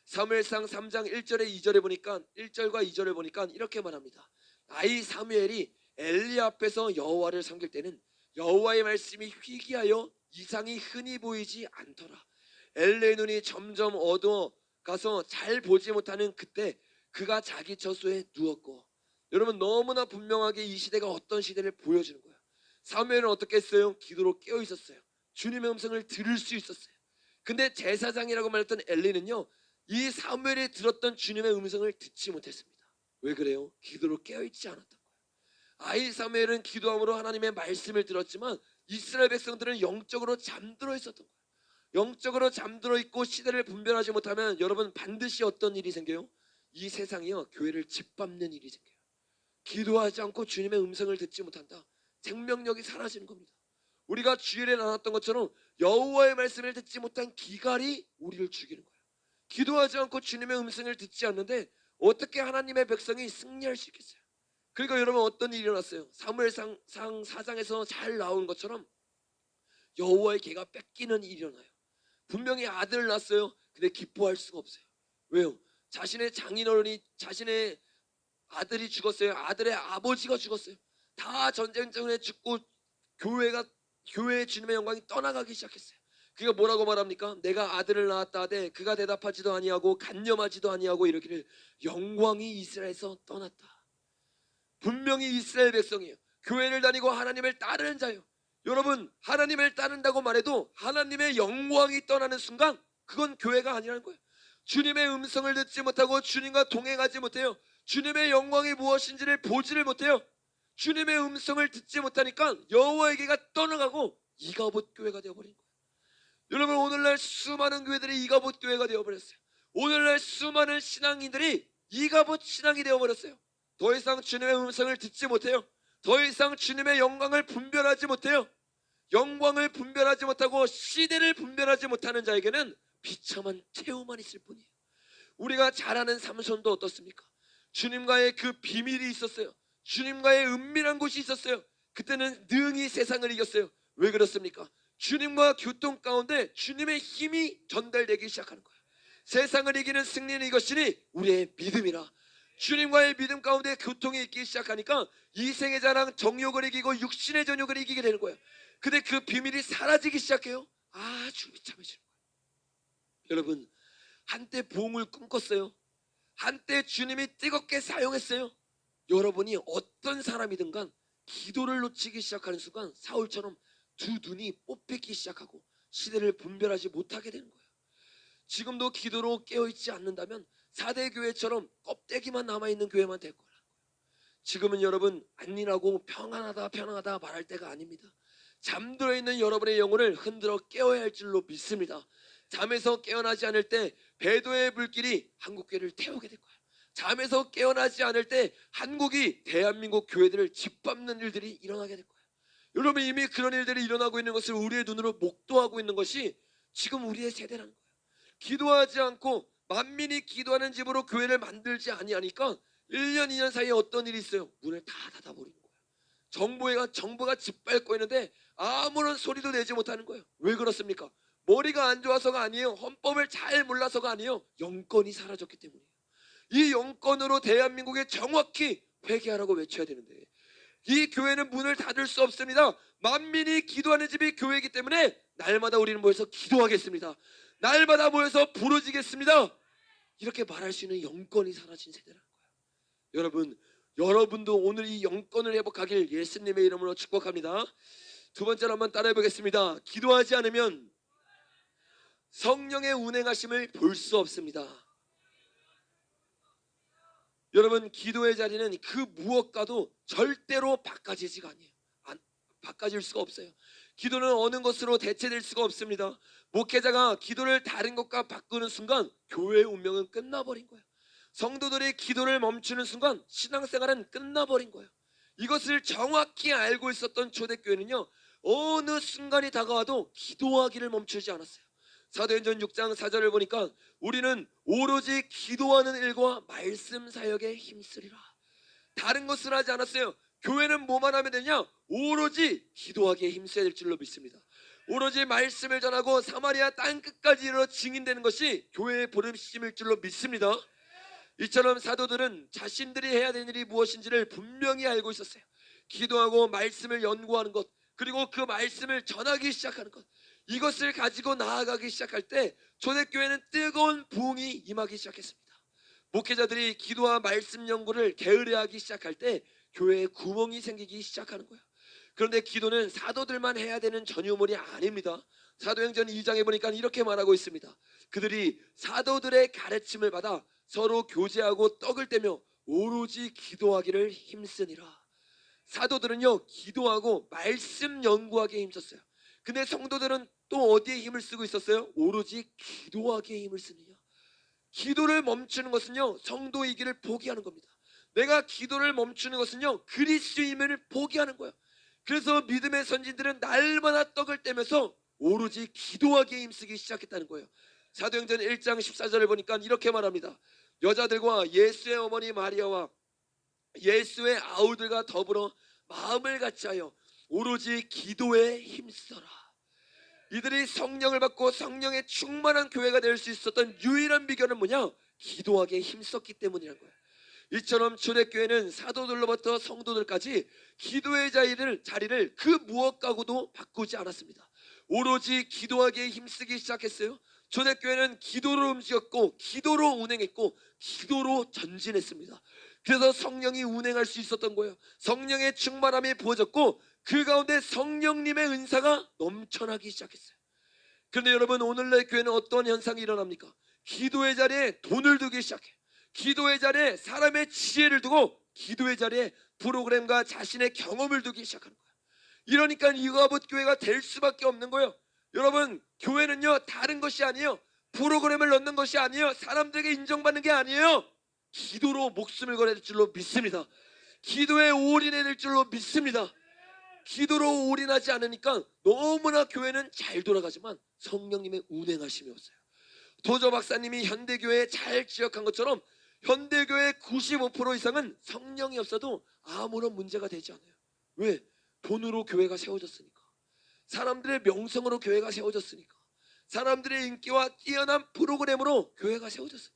사무엘상 3장 1절에 2절에 보니까 1절과 2절을 보니까 이렇게 말합니다. 아이 사무엘이 엘리 앞에서 여호와를 섬길 때는 여호와의 말씀이 희귀하여 이상이 흔히 보이지 않더라. 엘리의 눈이 점점 어두워 가서 잘 보지 못하는 그때 그가 자기 처소에 누웠고. 여러분, 너무나 분명하게 이 시대가 어떤 시대를 보여주는 거예요. 사무엘은 어떻게 했어요? 기도로 깨어 있었어요. 주님의 음성을 들을 수 있었어요. 근데 제사장이라고 말했던 엘리는요, 이 사무엘이 들었던 주님의 음성을 듣지 못했습니다. 왜 그래요? 기도로 깨어있지 않았던 거예요. 아이 사무엘은 기도함으로 하나님의 말씀을 들었지만 이스라엘 백성들은 영적으로 잠들어 있었던 거예요. 영적으로 잠들어 있고 시대를 분별하지 못하면 여러분, 반드시 어떤 일이 생겨요? 이 세상이요, 교회를 짓밟는 일이 생겨요. 기도하지 않고 주님의 음성을 듣지 못한다. 생명력이 사라지는 겁니다. 우리가 주일에 나눴던 것처럼 여호와의 말씀을 듣지 못한 기갈이 우리를 죽이는 거예요. 기도하지 않고 주님의 음성을 듣지 않는데 어떻게 하나님의 백성이 승리할 수 있겠어요? 그러니까 여러분, 어떤 일이 일어났어요? 사무엘상 4장에서 잘 나온 것처럼 여호와의 개가 뺏기는 일이 일어나요. 분명히 아들을 낳았어요. 근데 기뻐할 수가 없어요. 왜요? 자신의 장인어른이 자신의 아들이 죽었어요. 아들의 아버지가 죽었어요. 다 전쟁 중에 죽고 교회의 주님의 영광이 떠나가기 시작했어요. 그가 뭐라고 말합니까? 내가 아들을 낳았다 하되 그가 대답하지도 아니하고 간념하지도 아니하고 이르기를 영광이 이스라엘에서 떠났다. 분명히 이스라엘 백성이에요. 교회를 다니고 하나님을 따르는 자예요. 여러분, 하나님을 따른다고 말해도 하나님의 영광이 떠나는 순간 그건 교회가 아니라는 거예요. 주님의 음성을 듣지 못하고 주님과 동행하지 못해요. 주님의 영광이 무엇인지를 보지를 못해요. 주님의 음성을 듣지 못하니까 여호와에게가 떠나가고 이가봇 교회가 되어버린 거예요. 여러분, 오늘날 수많은 교회들이 이가봇 교회가 되어버렸어요. 오늘날 수많은 신앙인들이 이가봇 신앙이 되어버렸어요. 더 이상 주님의 음성을 듣지 못해요. 더 이상 주님의 영광을 분별하지 못해요. 영광을 분별하지 못하고 시대를 분별하지 못하는 자에게는 비참한 최후만 있을 뿐이에요. 우리가 잘 아는 삼손도 어떻습니까? 주님과의 그 비밀이 있었어요. 주님과의 은밀한 곳이 있었어요. 그때는 능히 세상을 이겼어요. 왜 그렇습니까? 주님과 교통 가운데 주님의 힘이 전달되기 시작하는 거예요. 세상을 이기는 승리는 이것이니 우리의 믿음이라. 주님과의 믿음 가운데 교통이 있기 시작하니까 이생의 자랑 정욕을 이기고 육신의 전욕을 이기게 되는 거예요. 근데 그 비밀이 사라지기 시작해요. 아주 비참해지는 거예요. 여러분, 한때 부흥을 꿈꿨어요. 한때 주님이 뜨겁게 사용했어요. 여러분이 어떤 사람이든 간 기도를 놓치기 시작하는 순간 사울처럼 두 눈이 뽑히기 시작하고 시대를 분별하지 못하게 되는 거예요. 지금도 기도로 깨어있지 않는다면 4대 교회처럼 껍데기만 남아있는 교회만 될 거라는 거예요. 지금은 여러분 안일하고 평안하다 말할 때가 아닙니다. 잠들어 있는 여러분의 영혼을 흔들어 깨워야 할 줄로 믿습니다. 잠에서 깨어나지 않을 때 배도의 불길이 한국교회를 태우게 될 거예요. 잠에서 깨어나지 않을 때 한국이 대한민국 교회들을 짓밟는 일들이 일어나게 될 거예요. 여러분, 이미 그런 일들이 일어나고 있는 것을 우리의 눈으로 목도하고 있는 것이 지금 우리의 세대라는 거예요. 기도하지 않고 만민이 기도하는 집으로 교회를 만들지 아니하니까 1년 2년 사이에 어떤 일이 있어요? 문을 다 닫아버리는 거예요. 정부가 짓밟고 있는데 아무런 소리도 내지 못하는 거예요. 왜 그렇습니까? 머리가 안 좋아서가 아니에요. 헌법을 잘 몰라서가 아니에요. 영권이 사라졌기 때문이에요. 이 영권으로 대한민국에 정확히 회개하라고 외쳐야 되는데 이 교회는 문을 닫을 수 없습니다. 만민이 기도하는 집이 교회이기 때문에 날마다 우리는 모여서 기도하겠습니다. 날마다 모여서 부르짖겠습니다. 이렇게 말할 수 있는 영권이 사라진 세대라는 거예요. 여러분도 오늘 이 영권을 회복하길 예수님의 이름으로 축복합니다. 두 번째로 한번 따라해 보겠습니다. 기도하지 않으면 성령의 운행하심을 볼 수 없습니다. 여러분, 기도의 자리는 그 무엇과도 절대로 바꿔지지가 아니에요. 바꿔질 수가 없어요. 기도는 어느 것으로 대체될 수가 없습니다. 목회자가 기도를 다른 것과 바꾸는 순간 교회의 운명은 끝나버린 거예요. 성도들이 기도를 멈추는 순간 신앙생활은 끝나버린 거예요. 이것을 정확히 알고 있었던 초대교회는요, 어느 순간이 다가와도 기도하기를 멈추지 않았어요. 사도행전 6장 4절을 보니까 우리는 오로지 기도하는 일과 말씀 사역에 힘쓰리라. 다른 것을 하지 않았어요. 교회는 뭐만 하면 되냐? 오로지 기도하기에 힘써야 될 줄로 믿습니다. 오로지 말씀을 전하고 사마리아 땅끝까지 이르러 증인되는 것이 교회의 부름심일 줄로 믿습니다. 이처럼 사도들은 자신들이 해야 되는 일이 무엇인지를 분명히 알고 있었어요. 기도하고 말씀을 연구하는 것, 그리고 그 말씀을 전하기 시작하는 것, 이것을 가지고 나아가기 시작할 때 초대교회는 뜨거운 부흥이 임하기 시작했습니다. 목회자들이 기도와 말씀 연구를 게으르하기 시작할 때 교회에 구멍이 생기기 시작하는 거예요. 그런데 기도는 사도들만 해야 되는 전유물이 아닙니다. 사도행전 2장에 보니까 이렇게 말하고 있습니다. 그들이 사도들의 가르침을 받아 서로 교제하고 떡을 떼며 오로지 기도하기를 힘쓰니라. 사도들은요, 기도하고 말씀 연구하기에 힘썼어요. 근데 성도들은 또 어디에 힘을 쓰고 있었어요? 오로지 기도하기에 힘을 쓰느냐. 기도를 멈추는 것은요, 성도이기를 포기하는 겁니다. 내가 기도를 멈추는 것은요, 그리스도임을 포기하는 거예요. 그래서 믿음의 선진들은 날마다 떡을 떼면서 오로지 기도하기에 힘쓰기 시작했다는 거예요. 사도행전 1장 14절을 보니까 이렇게 말합니다. 여자들과 예수의 어머니 마리아와 예수의 아우들과 더불어 마음을 같이하여 오로지 기도에 힘쓰더라. 이들이 성령을 받고 성령의 충만한 교회가 될 수 있었던 유일한 비결은 뭐냐? 기도하기에 힘썼기 때문이라는 거예요. 이처럼 초대교회는 사도들로부터 성도들까지 기도의 자리를 그 무엇과고도 바꾸지 않았습니다. 오로지 기도하기에 힘쓰기 시작했어요. 초대교회는 기도로 움직였고, 기도로 운행했고, 기도로 전진했습니다. 그래서 성령이 운행할 수 있었던 거예요. 성령의 충만함이 부어졌고, 그 가운데 성령님의 은사가 넘쳐나기 시작했어요. 그런데 여러분, 오늘날 교회는 어떤 현상이 일어납니까? 기도의 자리에 돈을 두기 시작해. 기도의 자리에 사람의 지혜를 두고, 기도의 자리에 프로그램과 자신의 경험을 두기 시작하는 거예요. 이러니까 이거아봇 교회가 될 수밖에 없는 거예요. 여러분, 교회는요, 다른 것이 아니에요. 프로그램을 넣는 것이 아니에요. 사람들에게 인정받는 게 아니에요. 기도로 목숨을 걸어야 될 줄로 믿습니다. 기도에 올인해야 될 줄로 믿습니다. 기도로 올인하지 않으니까 너무나 교회는 잘 돌아가지만 성령님의 운행하심이 없어요. 도저 박사님이 현대교회에 잘 지적한 것처럼 현대교회의 95% 이상은 성령이 없어도 아무런 문제가 되지 않아요. 왜? 돈으로 교회가 세워졌으니까. 사람들의 명성으로 교회가 세워졌으니까. 사람들의 인기와 뛰어난 프로그램으로 교회가 세워졌으니까.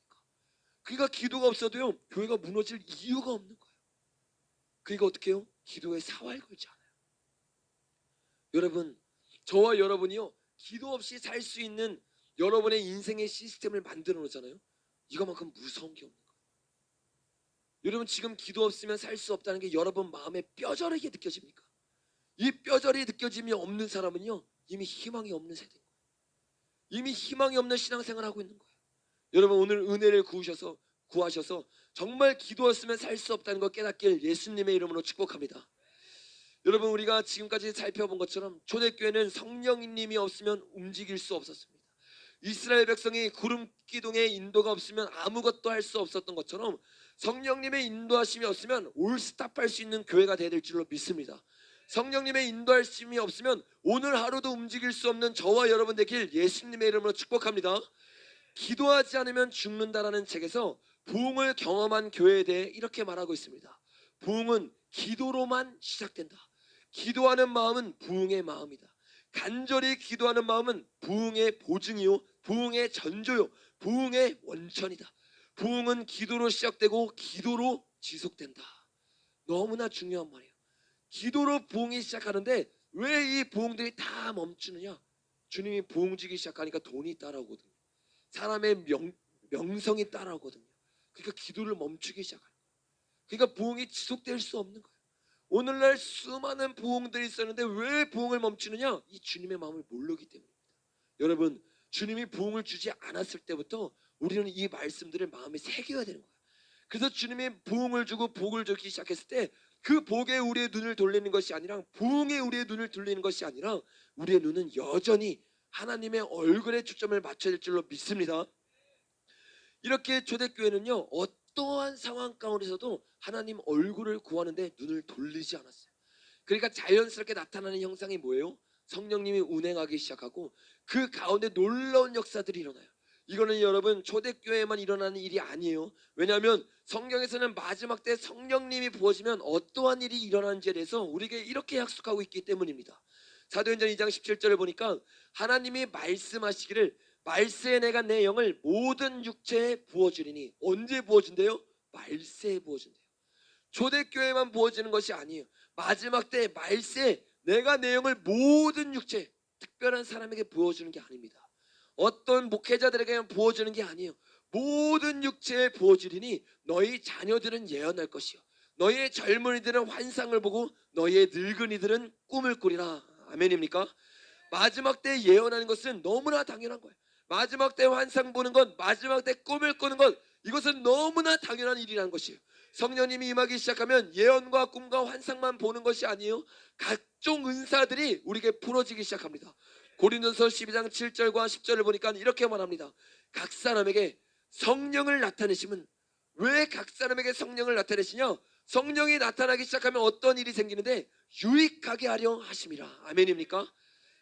그러니까 기도가 없어도요, 교회가 무너질 이유가 없는 거예요. 그러니까 어떻게 해요? 기도에 사활 걸지 않아요. 여러분, 저와 여러분이요, 기도 없이 살 수 있는 여러분의 인생의 시스템을 만들어 놓잖아요. 이거만큼 무서운 게 없는 거예요. 여러분, 지금 기도 없으면 살 수 없다는 게 여러분 마음에 뼈저리게 느껴집니까? 이 뼈저리 느껴짐이 없는 사람은요, 이미 희망이 없는 세대인 거예요. 이미 희망이 없는 신앙생활을 하고 있는 거예요. 여러분, 오늘 은혜를 구하셔서 정말 기도했으면 살 수 없다는 걸 깨닫길 예수님의 이름으로 축복합니다. 여러분, 우리가 지금까지 살펴본 것처럼 초대교회는 성령님이 없으면 움직일 수 없었습니다. 이스라엘 백성이 구름 기둥의 인도가 없으면 아무것도 할 수 없었던 것처럼 성령님의 인도하심이 없으면 올스탑할 수 있는 교회가 되어야 될 줄로 믿습니다. 성령님의 인도하심이 없으면 오늘 하루도 움직일 수 없는 저와 여러분 되길 예수님의 이름으로 축복합니다. 기도하지 않으면 죽는다라는 책에서 부흥을 경험한 교회에 대해 이렇게 말하고 있습니다. 부흥은 기도로만 시작된다. 기도하는 마음은 부흥의 마음이다. 간절히 기도하는 마음은 부흥의 보증이요, 부흥의 전조요, 부흥의 원천이다. 부흥은 기도로 시작되고 기도로 지속된다. 너무나 중요한 말이에요. 기도로 부흥이 시작하는데 왜 이 부흥들이 다 멈추느냐? 주님이 부흥 주기 시작하니까 돈이 따라오거든요. 사람의 명성이 따라오거든요. 그러니까 기도를 멈추기 시작하는 거예요. 그러니까 부흥이 지속될 수 없는 거예요. 오늘날 수많은 부흥들이 있었는데 왜 부흥을 멈추느냐? 이 주님의 마음을 모르기 때문입니다. 여러분, 주님이 부흥을 주지 않았을 때부터 우리는 이 말씀들을 마음에 새겨야 되는 거예요. 그래서 주님이 부흥을 주고 복을 주기 시작했을 때 그 복에 우리의 눈을 돌리는 것이 아니라, 부흥에 우리의 눈을 돌리는 것이 아니라, 우리의 눈은 여전히 하나님의 얼굴에 초점을 맞춰야 될 줄로 믿습니다. 이렇게 초대교회는요, 어떠한 상황 가운데서도 하나님 얼굴을 구하는데 눈을 돌리지 않았어요. 그러니까 자연스럽게 나타나는 형상이 뭐예요? 성령님이 운행하기 시작하고 그 가운데 놀라운 역사들이 일어나요. 이거는 여러분 초대교회에만 일어나는 일이 아니에요. 왜냐하면 성경에서는 마지막 때 성령님이 부어지면 어떠한 일이 일어나는지에 대해서 우리에게 이렇게 약속하고 있기 때문입니다. 사도행전 2장 17절을 보니까 하나님이 말씀하시기를 말세에 내가 내 영을 모든 육체에 부어주리니. 언제 부어준대요? 말세에 부어준대요. 초대교회만 부어지는 것이 아니에요. 마지막 때 말세에 내가 내 영을 모든 육체, 특별한 사람에게 부어주는 게 아닙니다. 어떤 목회자들에게만 부어주는 게 아니에요. 모든 육체에 부어주리니 너희 자녀들은 예언할 것이요, 너희의 젊은이들은 환상을 보고 너희의 늙은이들은 꿈을 꾸리라. 아멘입니까? 마지막 때 예언하는 것은 너무나 당연한 거예요. 마지막 때 환상 보는 것, 마지막 때 꿈을 꾸는 것, 이것은 너무나 당연한 일이라는 것이에요. 성령님이 임하기 시작하면 예언과 꿈과 환상만 보는 것이 아니에요. 각종 은사들이 우리에게 풀어지기 시작합니다. 고린도서 12장 7절과 10절을 보니까 이렇게 말합니다. 각 사람에게 성령을 나타내시면, 왜 각 사람에게 성령을 나타내시냐? 성령이 나타나기 시작하면 어떤 일이 생기는데 유익하게 하려 하심이라. 아멘입니까?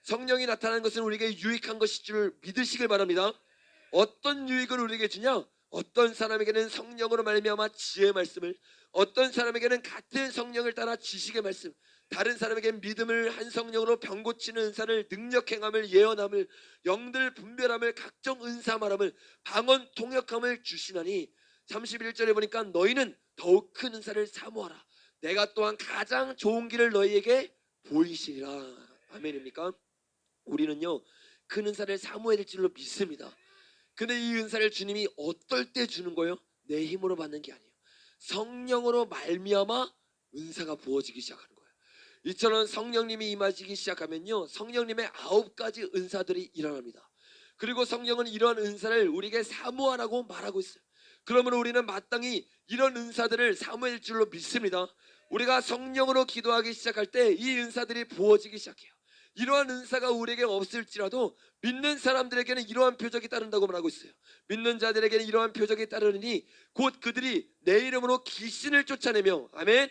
성령이 나타나는 것은 우리에게 유익한 것일 줄 믿으시길 바랍니다. 어떤 유익을 우리에게 주냐? 어떤 사람에게는 성령으로 말미암아 지혜의 말씀을, 어떤 사람에게는 같은 성령을 따라 지식의 말씀, 다른 사람에게는 믿음을, 한 성령으로 병 고치는 은사를, 능력 행함을, 예언함을, 영들 분별함을, 각종 은사 말함을, 방언 통역함을 주시나니 31절에 보니까 너희는 더욱 큰 은사를 사모하라. 내가 또한 가장 좋은 길을 너희에게 보이시리라. 아멘입니까? 우리는요 큰 은사를 사모해야 될 줄로 믿습니다. 근데 이 은사를 주님이 어떨 때 주는 거예요? 내 힘으로 받는 게 아니에요. 성령으로 말미암아 은사가 부어지기 시작하는 거예요. 이처럼 성령님이 임하시기 시작하면요 성령님의 9가지 은사들이 일어납니다. 그리고 성령은 이러한 은사를 우리에게 사모하라고 말하고 있어요. 그러면 우리는 마땅히 이런 은사들을 사모해야 될 줄로 믿습니다. 우리가 성령으로 기도하기 시작할 때 이 은사들이 부어지기 시작해요. 이러한 은사가 우리에게 없을지라도 믿는 사람들에게는 이러한 표적이 따른다고 말하고 있어요. 믿는 자들에게는 이러한 표적이 따르니 곧 그들이 내 이름으로 귀신을 쫓아내며, 아멘.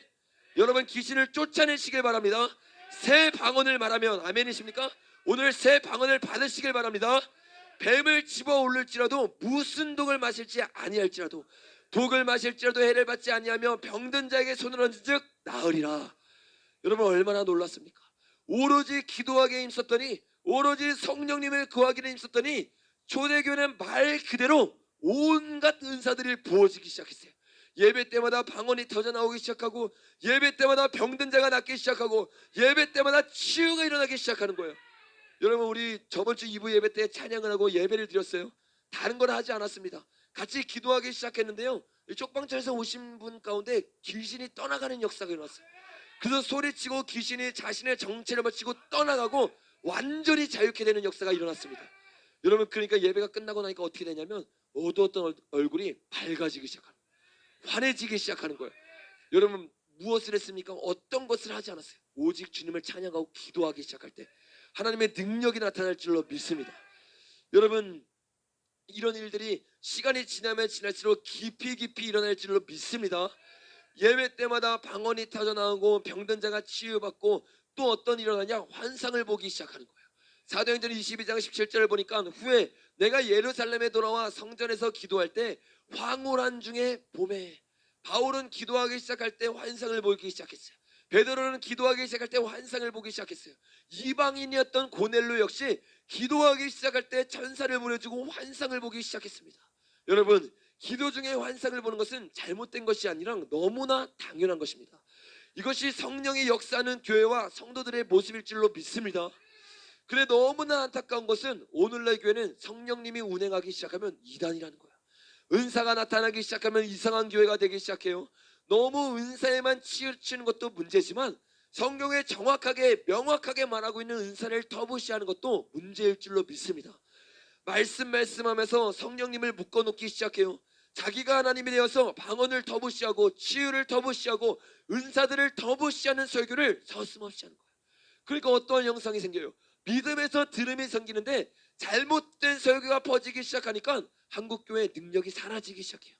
여러분 귀신을 쫓아내시길 바랍니다. 새 방언을 말하면, 아멘이십니까? 오늘 새 방언을 받으시길 바랍니다. 뱀을 집어 올릴지라도 무슨 독을 마실지 아니할지라도 독을 마실지라도 해를 받지 아니하며 병든 자에게 손을 얹은즉 나으리라. 여러분 얼마나 놀랐습니까? 오로지 기도하기에 힘썼더니, 오로지 성령님을 구하기에 힘썼더니 초대교회는 말 그대로 온갖 은사들이 부어지기 시작했어요. 예배 때마다 방언이 터져나오기 시작하고, 예배 때마다 병든 자가 낫기 시작하고, 예배 때마다 치유가 일어나기 시작하는 거예요. 여러분 우리 저번주 2부 예배 때 찬양을 하고 예배를 드렸어요. 다른 걸 하지 않았습니다. 같이 기도하기 시작했는데요 쪽방촌에서 오신 분 가운데 귀신이 떠나가는 역사가 일어났어요. 그래서 소리치고 귀신이 자신의 정체를 마치고 떠나가고 완전히 자유케 되는 역사가 일어났습니다. 여러분 그러니까 예배가 끝나고 나니까 어떻게 되냐면 어두웠던 얼굴이 밝아지기 시작하는 거예요. 환해지기 시작하는 거예요. 여러분 무엇을 했습니까? 어떤 것을 하지 않았어요. 오직 주님을 찬양하고 기도하기 시작할 때 하나님의 능력이 나타날 줄로 믿습니다. 여러분 이런 일들이 시간이 지나면 지날수록 깊이 일어날 줄로 믿습니다. 예배 때마다 방언이 터져나오고 병든 자가 치유받고 또 어떤 일이 일어나냐? 환상을 보기 시작하는 거예요. 사도행전 22장 17절을 보니까 후에 내가 예루살렘에 돌아와 성전에서 기도할 때 황홀한 중에 봄에, 바울은 기도하기 시작할 때 환상을 보기 시작했어요. 베드로는 기도하기 시작할 때 환상을 보기 시작했어요. 이방인이었던 고넬로 역시 기도하기 시작할 때 천사를 보내주고 환상을 보기 시작했습니다. 여러분 기도 중에 환상을 보는 것은 잘못된 것이 아니라 너무나 당연한 것입니다. 이것이 성령이 역사하는 교회와 성도들의 모습일 줄로 믿습니다. 그래 너무나 안타까운 것은 오늘날 교회는 성령님이 운행하기 시작하면 이단이라는 거예요. 은사가 나타나기 시작하면 이상한 교회가 되기 시작해요. 너무 은사에만 치우치는 것도 문제지만 성경에 정확하게 명확하게 말하고 있는 은사를 터부시하는 것도 문제일 줄로 믿습니다. 말씀하면서 성령님을 묶어놓기 시작해요. 자기가 하나님이 되어서 방언을 터부시하고 치유를 터부시하고 은사들을 터부시하는 설교를 서슴없이 하는 거예요. 그러니까 어떠한 형상이 생겨요? 믿음에서 들음이 생기는데 잘못된 설교가 퍼지기 시작하니까 한국교회의 능력이 사라지기 시작해요.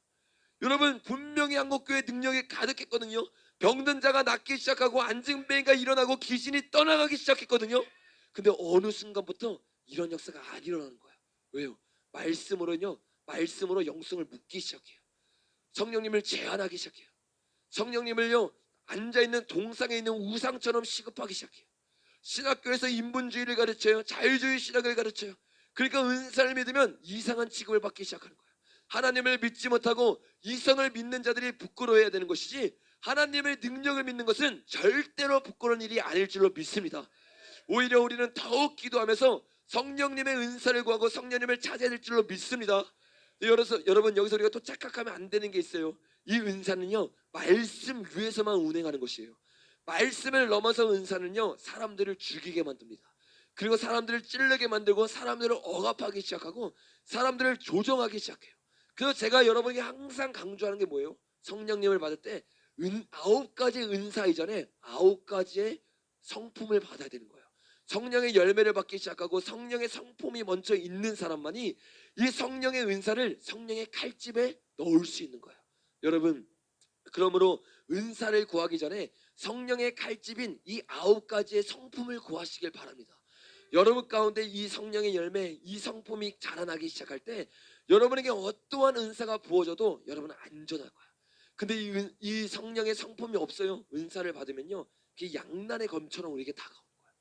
여러분 분명히 한국교회 능력이 가득했거든요. 병든 자가 낫기 시작하고 안증뱅이가 일어나고 귀신이 떠나가기 시작했거든요. 근데 어느 순간부터 이런 역사가 안 일어나는 거예요. 왜요? 말씀으로 영성을 묶기 시작해요. 성령님을 제한하기 시작해요. 성령님을요 앉아있는 동상에 있는 우상처럼 취급하기 시작해요. 신학교에서 인본주의를 가르쳐요. 자유주의 신학을 가르쳐요. 그러니까 은사를 믿으면 이상한 취급을 받기 시작하는 거예요. 하나님을 믿지 못하고 이성을 믿는 자들이 부끄러워해야 되는 것이지 하나님의 능력을 믿는 것은 절대로 부끄러운 일이 아닐 줄로 믿습니다. 오히려 우리는 더욱 기도하면서 성령님의 은사를 구하고 성령님을 찾아야 될 줄로 믿습니다. 여러분 여기서 우리가 또 착각하면 안 되는 게 있어요. 이 은사는요 말씀 위에서만 운행하는 것이에요. 말씀을 넘어서 은사는요 사람들을 죽이게 만듭니다. 그리고 사람들을 찔르게 만들고 사람들을 억압하기 시작하고 사람들을 조정하기 시작해요. 그래서 제가 여러분에게 항상 강조하는 게 뭐예요? 성령님을 받을 때 9가지 은사 이전에 9가지의 성품을 받아야 되는 거예요. 성령의 열매를 받기 시작하고 성령의 성품이 먼저 있는 사람만이 이 성령의 은사를 성령의 칼집에 넣을 수 있는 거예요. 여러분 그러므로 은사를 구하기 전에 성령의 칼집인 이 9가지의 성품을 구하시길 바랍니다. 여러분 가운데 이 성령의 열매, 이 성품이 자라나기 시작할 때 여러분에게 어떠한 은사가 부어져도 여러분은 안전할 거야. 근데 이 성령의 성품이 없어요. 은사를 받으면요 그게 양난의 검처럼 우리에게 다가오는 거야.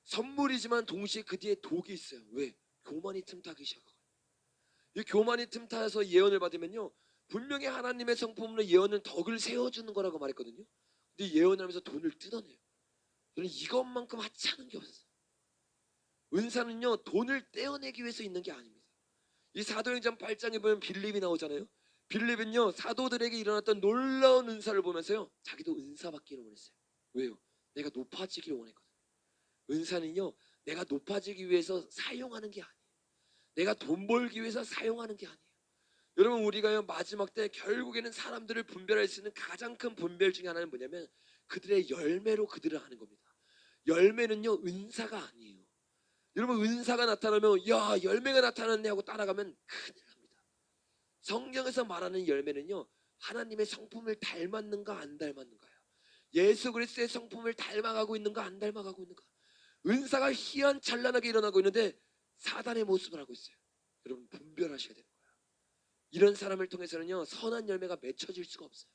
선물이지만 동시에 그 뒤에 독이 있어요. 왜? 교만이 틈타기 시작하고 이 교만이 틈타서 예언을 받으면요 분명히 하나님의 성품으로 예언은 덕을 세워주는 거라고 말했거든요. 근데 예언을 하면서 돈을 뜯어내요. 저는 이것만큼 하찮은 게 없어요. 은사는요, 돈을 떼어내기 위해서 있는 게 아닙니다. 이 사도행전 8장에 보면 빌립이 나오잖아요. 빌립은요, 사도들에게 일어났던 놀라운 은사를 보면서요, 자기도 은사 받기를 원했어요. 왜요? 내가 높아지기를 원했거든요. 은사는요, 내가 높아지기 위해서 사용하는 게 아니에요. 내가 돈 벌기 위해서 사용하는 게 아니에요. 여러분, 우리가요, 마지막 때 결국에는 사람들을 분별할 수 있는 가장 큰 분별 중에 하나는 뭐냐면 그들의 열매로 그들을 아는 겁니다. 열매는요, 은사가 아니에요. 여러분, 은사가 나타나면 야, 열매가 나타났네 하고 따라가면 큰일 납니다. 성경에서 말하는 열매는요, 하나님의 성품을 닮았는가 안 닮았는가요? 예수 그리스도의 성품을 닮아가고 있는가 안 닮아가고 있는가? 은사가 희한찬란하게 일어나고 있는데 사단의 모습을 하고 있어요. 여러분, 분별하셔야 돼요. 이런 사람을 통해서는요, 선한 열매가 맺혀질 수가 없어요.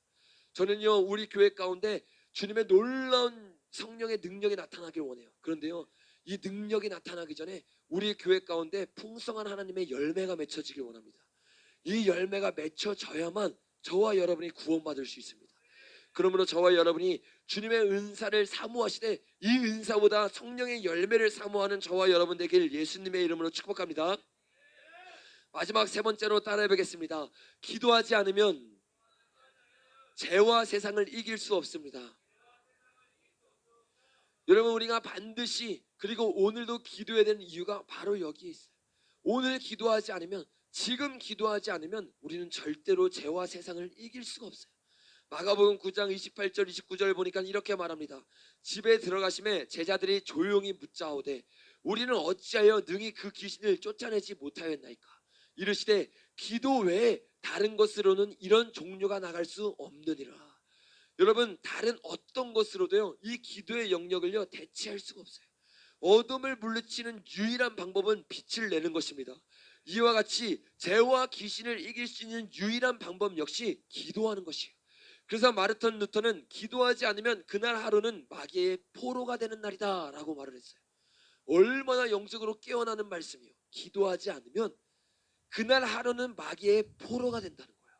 저는요, 우리 교회 가운데 주님의 놀라운 성령의 능력이 나타나길 원해요. 그런데요, 이 능력이 나타나기 전에 우리 교회 가운데 풍성한 하나님의 열매가 맺혀지길 원합니다. 이 열매가 맺혀져야만 저와 여러분이 구원받을 수 있습니다. 그러므로 저와 여러분이 주님의 은사를 사모하시되 이 은사보다 성령의 열매를 사모하는 저와 여러분 되길 예수님의 이름으로 축복합니다. 마지막 세 번째로 따라해 보겠습니다. 기도하지 않으면 죄와 세상을 이길 수 없습니다. 여러분, 우리가 반드시, 그리고 오늘도 기도해야 되는 이유가 바로 여기에 있어요. 오늘 기도하지 않으면, 지금 기도하지 않으면 우리는 절대로 죄와 세상을 이길 수가 없어요. 마가복음 9장 28절 29절 보니까 이렇게 말합니다. 집에 들어가심에 제자들이 조용히 묻자오되 우리는 어찌하여 능히 그 귀신을 쫓아내지 못하였나이까. 이르시되 기도 외에 다른 것으로는 이런 종류가 나갈 수 없느니라. 여러분, 다른 어떤 것으로도요, 이 기도의 영역을요, 대체할 수가 없어요. 어둠을 물리치는 유일한 방법은 빛을 내는 것입니다. 이와 같이 죄와 귀신을 이길 수 있는 유일한 방법 역시 기도하는 것이에요. 그래서 마르틴 루터는 기도하지 않으면 그날 하루는 마귀의 포로가 되는 날이다 라고 말을 했어요. 얼마나 영적으로 깨어나는 말씀이에요. 기도하지 않으면 그날 하루는 마귀의 포로가 된다는 거예요.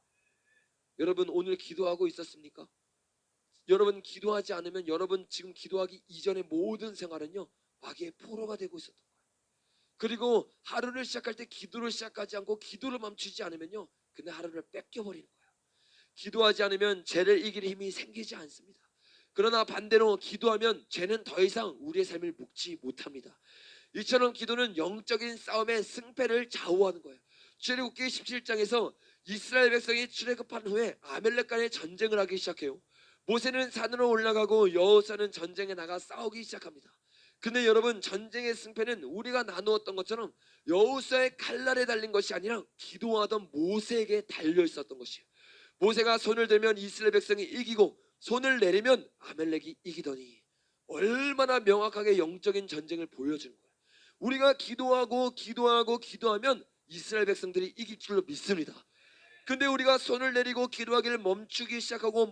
여러분, 오늘 기도하고 있었습니까? 여러분, 기도하지 않으면 여러분 지금 기도하기 이전의 모든 생활은요, 마귀의 포로가 되고 있었던 거예요. 그리고 하루를 시작할 때 기도를 시작하지 않고 기도를 멈추지 않으면요, 그날 하루를 뺏겨버리는 거예요. 기도하지 않으면 죄를 이길 힘이 생기지 않습니다. 그러나 반대로 기도하면 죄는 더 이상 우리의 삶을 묶지 못합니다. 이처럼 기도는 영적인 싸움의 승패를 좌우하는 거예요. 출애굽기 17장에서 이스라엘 백성이 출애굽한 후에 아멜렉 간의 전쟁을 하기 시작해요. 모세는 산으로 올라가고 여호수아는 전쟁에 나가 싸우기 시작합니다. 근데 여러분, 전쟁의 승패는 우리가 나누었던 것처럼 여호수아의 칼날에 달린 것이 아니라 기도하던 모세에게 달려 있었던 것이에요. 모세가 손을 들면 이스라엘 백성이 이기고 손을 내리면 아멜렉이 이기더니, 얼마나 명확하게 영적인 전쟁을 보여주는 거예요. 우리가 기도하면 이스라엘 백성들이 이길 줄로 믿습니다. 근데 우리가 손을 내리고 기도하기를 멈추기 시작하면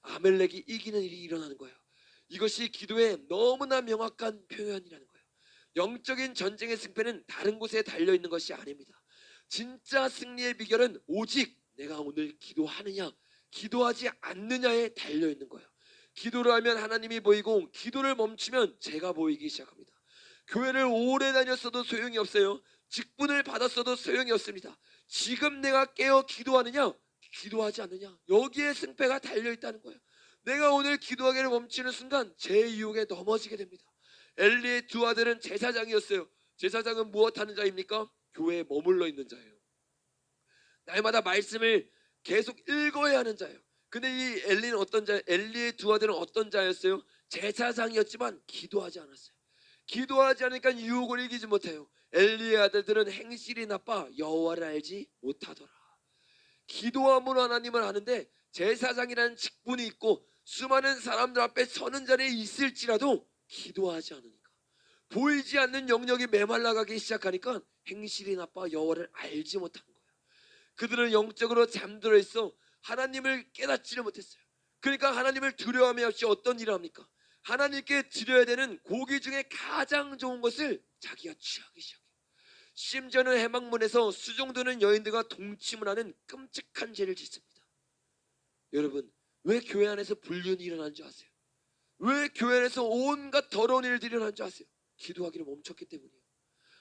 아멜렉이 이기는 일이 일어나는 거예요. 이것이 기도의 너무나 명확한 표현이라는 거예요. 영적인 전쟁의 승패는 다른 곳에 달려있는 것이 아닙니다. 진짜 승리의 비결은 오직 내가 오늘 기도하느냐 기도하지 않느냐에 달려있는 거예요. 기도를 하면 하나님이 보이고 기도를 멈추면 제가 보이기 시작합니다. 교회를 오래 다녔어도 소용이 없어요. 직분을 받았어도 소용이 없습니다. 지금 내가 깨어 기도하느냐 기도하지 않느냐, 여기에 승패가 달려있다는 거예요. 내가 오늘 기도하기를 멈추는 순간 제 유혹에 넘어지게 됩니다. 엘리의 두 아들은 제사장이었어요. 제사장은 무엇 하는 자입니까? 교회에 머물러 있는 자예요. 날마다 말씀을 계속 읽어야 하는 자예요. 근데 이 엘리는 어떤 자? 엘리의 두 아들은 어떤 자였어요? 제사장이었지만 기도하지 않았어요. 기도하지 않으니까 유혹을 이기지 못해요. 엘리의 아들들은 행실이 나빠 여호와를 알지 못하더라. 기도함으로 하나님을 아는데 제사장이라는 직분이 있고 수많은 사람들 앞에 서는 자리에 있을지라도 기도하지 않으니까, 보이지 않는 영역이 메말라가기 시작하니까 행실이 나빠 여호와를 알지 못하는 거예요. 그들은 영적으로 잠들어 있어 하나님을 깨닫지를 못했어요. 그러니까 하나님을 두려워함이 없이 어떤 일을 합니까? 하나님께 드려야 되는 고기 중에 가장 좋은 것을 자기가 취하기 시작해요. 심지어는 해방문에서 수종드는 여인들과 동침을 하는 끔찍한 죄를 짓습니다. 여러분, 왜 교회 안에서 불륜이 일어난 줄 아세요? 왜 교회 안에서 온갖 더러운 일들이 일어난 줄 아세요? 기도하기를 멈췄기 때문이에요.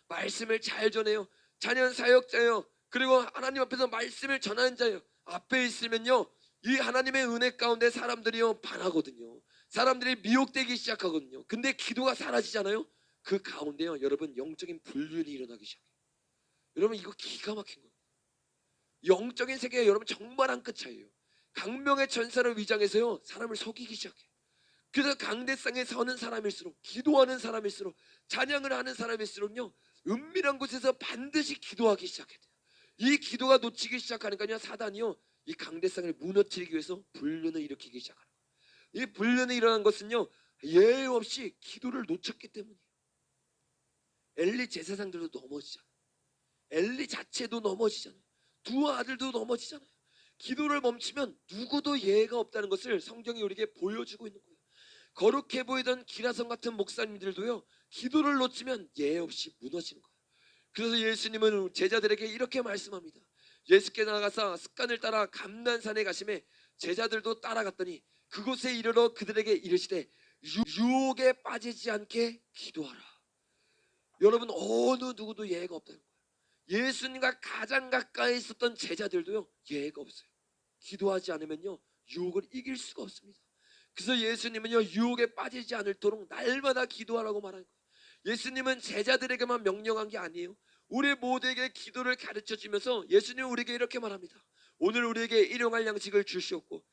말씀을 잘 전해요. 자녀는 사역자예요. 그리고 하나님 앞에서 말씀을 전하는 자예요. 앞에 있으면요, 이 하나님의 은혜 가운데 사람들이요 반하거든요. 사람들이 미혹되기 시작하거든요. 근데 기도가 사라지잖아요. 그 가운데요, 여러분, 영적인 불륜이 일어나기 시작해요. 여러분, 이거 기가 막힌 거예요. 영적인 세계에 여러분 정말 한 끗 차이예요. 강명의 전사를 위장해서요 사람을 속이기 시작해요. 그래서 강대상에 서는 사람일수록, 기도하는 사람일수록, 찬양을 하는 사람일수록요 은밀한 곳에서 반드시 기도하기 시작해야 돼요. 이 기도가 놓치기 시작하니까요 사단이요 이 강대상을 무너뜨리기 위해서 불륜을 일으키기 시작하는 거예요. 이 불륜이 일어난 것은요 예외 없이 기도를 놓쳤기 때문이에요. 엘리 제사장들도 넘어지잖아요. 엘리 자체도 넘어지잖아요. 두 아들도 넘어지잖아요. 기도를 멈추면 누구도 예외가 없다는 것을 성경이 우리에게 보여주고 있는 거예요. 거룩해 보이던 기라성 같은 목사님들도요 기도를 놓치면 예외 없이 무너지는 거예요. 그래서 예수님은 제자들에게 이렇게 말씀합니다. 예수께 나가서 습관을 따라 감난산에 가심에 제자들도 따라갔더니 그곳에 이르러 그들에게 이르시되 유혹에 빠지지 않게 기도하라. 여러분, 어느 누구도 예외가 없다는 거예요. 예수님과 가장 가까이 있었던 제자들도요 예외가 없어요. 기도하지 않으면요 유혹을 이길 수가 없습니다. 그래서 예수님은요 유혹에 빠지지 않도록 날마다 기도하라고 말하는 거예요. 예수님은 제자들에게만 명령한 게 아니에요. 우리 모두에게 기도를 가르쳐 주면서 예수님은 우리에게 이렇게 말합니다. 오늘 우리에게 일용할 양식을 주시옵고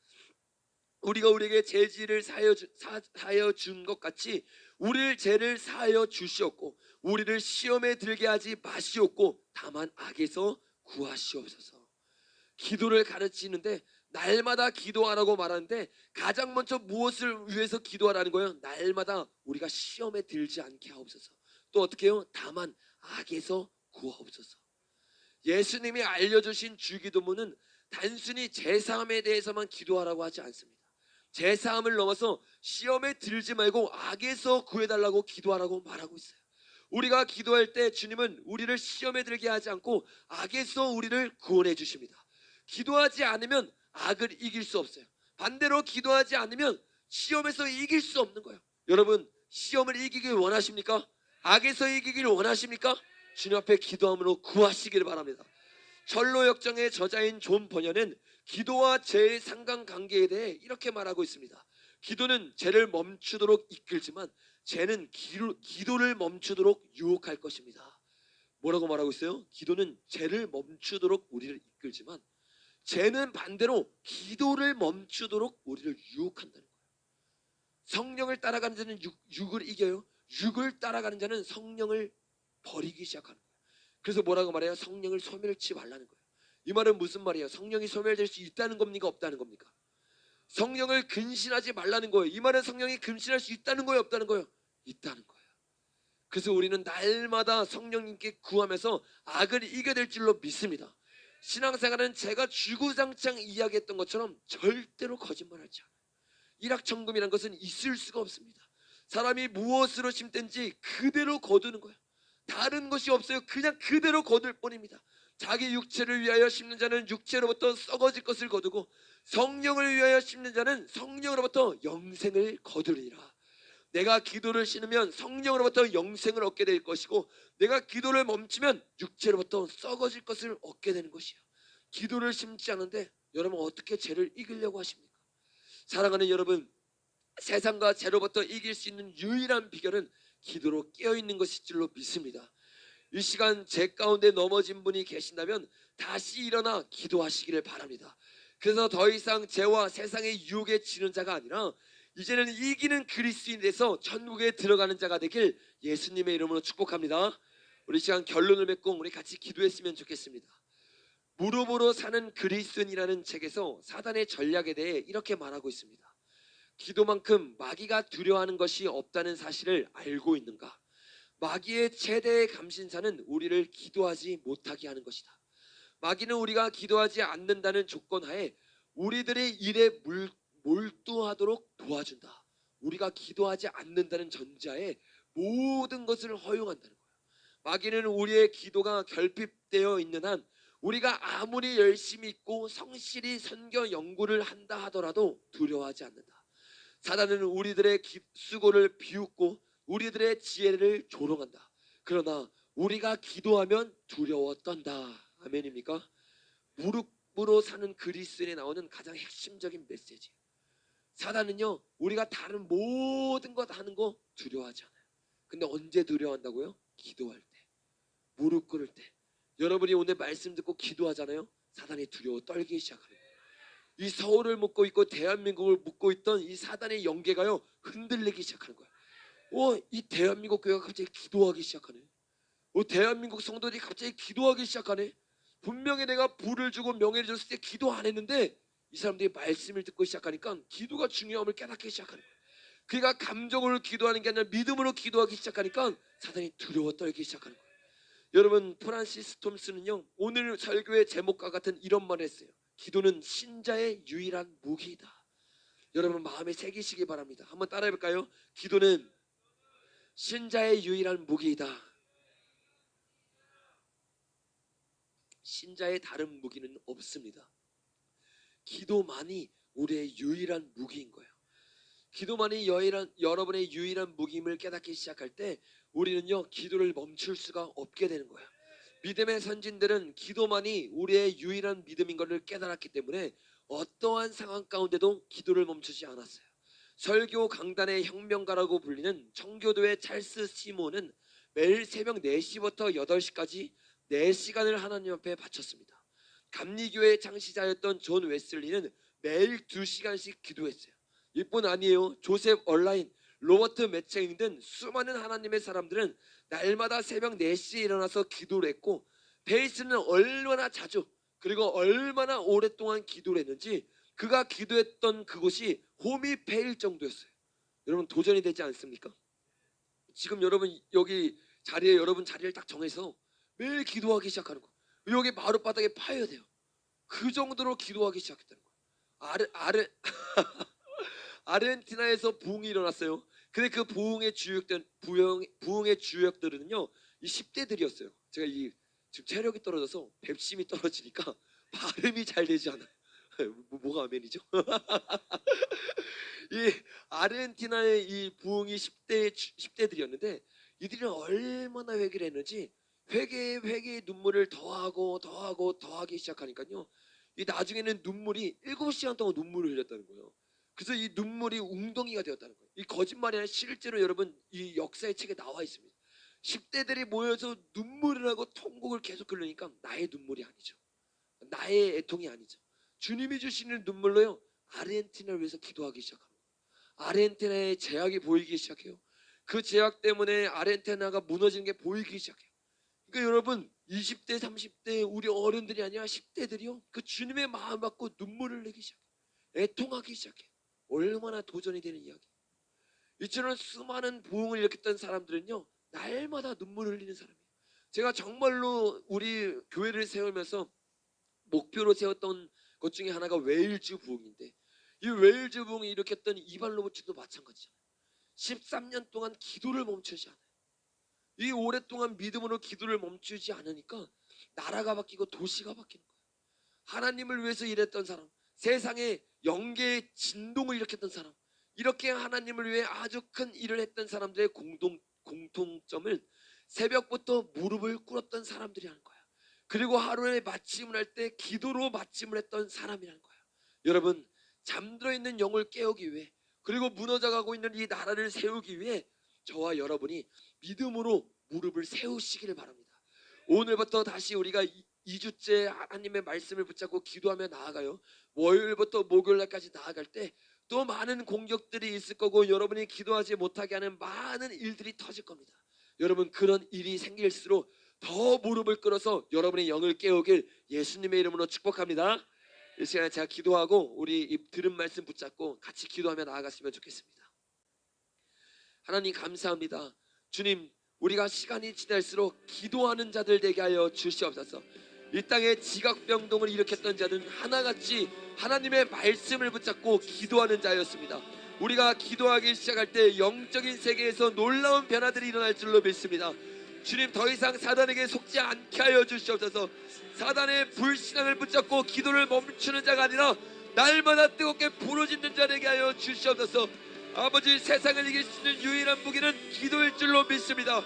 우리가 우리에게 죄질을 사하여 준 것 같이 우리를 죄를 사하여 주시옵고 우리를 시험에 들게 하지 마시옵고 다만 악에서 구하시옵소서. 기도를 가르치는데 날마다 기도하라고 말하는데 가장 먼저 무엇을 위해서 기도하라는 거예요? 날마다 우리가 시험에 들지 않게 하옵소서. 또 어떻게 해요? 다만 악에서 구하옵소서. 예수님이 알려주신 주기도문은 단순히 제사함에 대해서만 기도하라고 하지 않습니다. 제사함을 넘어서 시험에 들지 말고 악에서 구해달라고 기도하라고 말하고 있어요. 우리가 기도할 때 주님은 우리를 시험에 들게 하지 않고 악에서 우리를 구원해 주십니다. 기도하지 않으면 악을 이길 수 없어요. 반대로 기도하지 않으면 시험에서 이길 수 없는 거예요. 여러분, 시험을 이기길 원하십니까? 악에서 이기길 원하십니까? 주님 앞에 기도함으로 구하시기를 바랍니다. 철로 역정의 저자인 존 버녀는 기도와 죄의 상관관계에 대해 이렇게 말하고 있습니다. 기도는 죄를 멈추도록 이끌지만 죄는 기도를 멈추도록 유혹할 것입니다. 뭐라고 말하고 있어요? 기도는 죄를 멈추도록 우리를 이끌지만 죄는 반대로 기도를 멈추도록 우리를 유혹한다는 거예요. 성령을 따라가는 자는 육을 이겨요. 육을 따라가는 자는 성령을 버리기 시작하는 거예요. 그래서 뭐라고 말해요? 성령을 소멸치 말라는 거예요. 이 말은 무슨 말이에요? 성령이 소멸될 수 있다는 겁니까? 없다는 겁니까? 성령을 근신하지 말라는 거예요. 이 말은 성령이 근신할 수 있다는 거예요? 없다는 거예요? 있다는 거예요. 그래서 우리는 날마다 성령님께 구하면서 악을 이겨낼 줄로 믿습니다. 신앙생활은 제가 주구장창 이야기했던 것처럼 절대로 거짓말하지 않아요. 일확천금이라는 것은 있을 수가 없습니다. 사람이 무엇으로 심든지 그대로 거두는 거예요. 다른 것이 없어요. 그냥 그대로 거둘 뿐입니다. 자기 육체를 위하여 심는 자는 육체로부터 썩어질 것을 거두고 성령을 위하여 심는 자는 성령으로부터 영생을 거두리라. 내가 기도를 심으면 성령으로부터 영생을 얻게 될 것이고 내가 기도를 멈추면 육체로부터 썩어질 것을 얻게 되는 것이에요. 기도를 심지 않은데 여러분 어떻게 죄를 이기려고 하십니까? 사랑하는 여러분, 세상과 죄로부터 이길 수 있는 유일한 비결은 기도로 깨어있는 것일 줄로 믿습니다. 이 시간 죄 가운데 넘어진 분이 계신다면 다시 일어나 기도하시기를 바랍니다. 그래서 더 이상 죄와 세상의 유혹에 지는 자가 아니라 이제는 이기는 그리스도인이 돼서 천국에 들어가는 자가 되길 예수님의 이름으로 축복합니다. 우리 시간 결론을 맺고 우리 같이 기도했으면 좋겠습니다. 무릎으로 사는 그리스도인이라는 책에서 사단의 전략에 대해 이렇게 말하고 있습니다. 기도만큼 마귀가 두려워하는 것이 없다는 사실을 알고 있는가? 마귀의 최대의 감신사는 우리를 기도하지 못하게 하는 것이다. 마귀는 우리가 기도하지 않는다는 조건 하에 우리들의 일에 몰두하도록 도와준다. 우리가 기도하지 않는다는 전제하에 모든 것을 허용한다는 거예요. 마귀는 우리의 기도가 결핍되어 있는 한 우리가 아무리 열심히 있고 성실히 선교 연구를 한다 하더라도 두려워하지 않는다. 사단은 우리들의 수고를 비웃고 우리들의 지혜를 조롱한다. 그러나 우리가 기도하면 두려워 떤다. 아멘입니까? 무릎으로 사는 그리스도인에 나오는 가장 핵심적인 메시지. 사단은요, 우리가 다른 모든 것 하는 거 두려워하지 않아요. 근데 언제 두려워한다고요? 기도할 때, 무릎 꿇을 때. 여러분이 오늘 말씀 듣고 기도하잖아요. 사단이 두려워 떨기 시작하는 거예요. 이 서울을 묶고 있고 대한민국을 묶고 있던 이 사단의 영계가요, 흔들리기 시작하는 거예요. 이 대한민국 교회가 갑자기 기도하기 시작하네. 대한민국 성도들이 갑자기 기도하기 시작하네. 분명히 내가 부를 주고 명예를 줬을 때 기도 안 했는데 이 사람들이 말씀을 듣고 시작하니까 기도가 중요함을 깨닫기 시작하는 거예요. 그러니까 감정으로 기도하는 게 아니라 믿음으로 기도하기 시작하니까 사단이 두려워 떨기 시작하는 거예요. 여러분, 프란시스 톰스는요, 오늘 설교의 제목과 같은 이런 말을 했어요. 기도는 신자의 유일한 무기이다. 여러분 마음에 새기시기 바랍니다. 한번 따라해 볼까요? 기도는 신자의 유일한 무기이다. 신자의 다른 무기는 없습니다. 기도만이 우리의 유일한 무기인 거예요. 기도만이 여러분의 유일한 무기임을 깨닫기 시작할 때 우리는요, 기도를 멈출 수가 없게 되는 거예요. 믿음의 선진들은 기도만이 우리의 유일한 믿음인 것을 깨달았기 때문에 어떠한 상황 가운데도 기도를 멈추지 않았어요. 설교 강단의 혁명가라고 불리는 청교도의 찰스 시몬은 매일 새벽 4시부터 8시까지 4시간을 하나님 앞에 바쳤습니다. 감리교회의 창시자였던 존 웨슬리는 매일 2시간씩 기도했어요. 이뿐 아니에요. 조셉 얼라인, 로버트 매체잉 등 수많은 하나님의 사람들은 날마다 새벽 4시에 일어나서 기도를 했고, 페이스는 얼마나 자주 그리고 얼마나 오랫동안 기도를 했는지 그가 기도했던 그곳이 홈이 페일 정도였어요. 여러분 도전이 되지 않습니까? 지금 여러분 여기 자리에 여러분 자리를 딱 정해서 매일 기도하기 시작하는 거예요. 여기 마룻바닥에 파여야 돼요. 그 정도로 기도하기 시작했다는 거예요. 아르헨티나에서 부흥이 일어났어요. 근데 그 부흥의 주역들은요, 이 10대들이었어요. 제가 지금 체력이 떨어져서 뎁심이 떨어지니까 발음이 잘 되지 않아요. 뭐가 아멘이죠? 이 아르헨티나의 이 부흥이 10대들이었는데 이들이 얼마나 회개를 했는지 회개의 눈물을 더하기 시작하니까요, 이 나중에는 눈물이 7시간 동안 눈물을 흘렸다는 거예요. 그래서 이 눈물이 웅덩이가 되었다는 거예요. 이 거짓말이 아니라 실제로 여러분 이 역사의 책에 나와 있습니다. 10대들이 모여서 눈물을 하고 통곡을 계속 흘리니까 나의 눈물이 아니죠. 나의 애통이 아니죠. 주님이 주시는 눈물로요, 아르헨티나를 위해서 기도하기 시작합니다. 아르헨티나의 제약이 보이기 시작해요. 그 제약 때문에 아르헨티나가 무너지는 게 보이기 시작해요. 그러니까 여러분 20대 30대 우리 어른들이 아니라 10대들이요, 그 주님의 마음 받고 눈물을 흘리기 시작해요. 애통하기 시작해요. 얼마나 도전이 되는 이야기. 이처럼 수많은 부흥을 일으켰던 사람들은요, 날마다 눈물을 흘리는 사람이에요. 제가 정말로 우리 교회를 세우면서 목표로 세웠던 것 중에 하나가 웨일즈 부흥인데, 이 웨일즈 부흥이 일으켰던 이발로보츠도 마찬가지잖아요. 13년 동안 기도를 멈추지 않아요. 이 오랫동안 믿음으로 기도를 멈추지 않으니까 나라가 바뀌고 도시가 바뀌는 거예요. 하나님을 위해서 일했던 사람, 세상에 영계의 진동을 일으켰던 사람, 이렇게 하나님을 위해 아주 큰 일을 했던 사람들의 공통점은 새벽부터 무릎을 꿇었던 사람들이라는 거예요. 그리고 하루에 마침을 할 때 기도로 마침을 했던 사람이라는 거예요. 여러분, 잠들어 있는 영을 깨우기 위해, 그리고 무너져가고 있는 이 나라를 세우기 위해 저와 여러분이 믿음으로 무릎을 세우시기를 바랍니다. 오늘부터 다시 우리가 2주째 하나님의 말씀을 붙잡고 기도하며 나아가요. 월요일부터 목요일날까지 나아갈 때 또 많은 공격들이 있을 거고, 여러분이 기도하지 못하게 하는 많은 일들이 터질 겁니다. 여러분, 그런 일이 생길수록 더 무릎을 꿇어서 여러분의 영을 깨우길 예수님의 이름으로 축복합니다. 이 시간에 제가 기도하고 우리 이 들은 말씀 붙잡고 같이 기도하며 나아갔으면 좋겠습니다. 하나님 감사합니다. 주님, 우리가 시간이 지날수록 기도하는 자들 되게 하여 주시옵소서. 이 땅에 지각병동을 일으켰던 자는 하나같이 하나님의 말씀을 붙잡고 기도하는 자였습니다. 우리가 기도하기 시작할 때 영적인 세계에서 놀라운 변화들이 일어날 줄로 믿습니다. 주님 더 이상 사단에게 속지 않게 하여 주시옵소서. 사단의 불신앙을 붙잡고 기도를 멈추는 자가 아니라 날마다 뜨겁게 부르짖는 자 되게 하여 주시옵소서. 아버지, 세상을 이길 수 있는 유일한 무기는 기도일 줄로 믿습니다.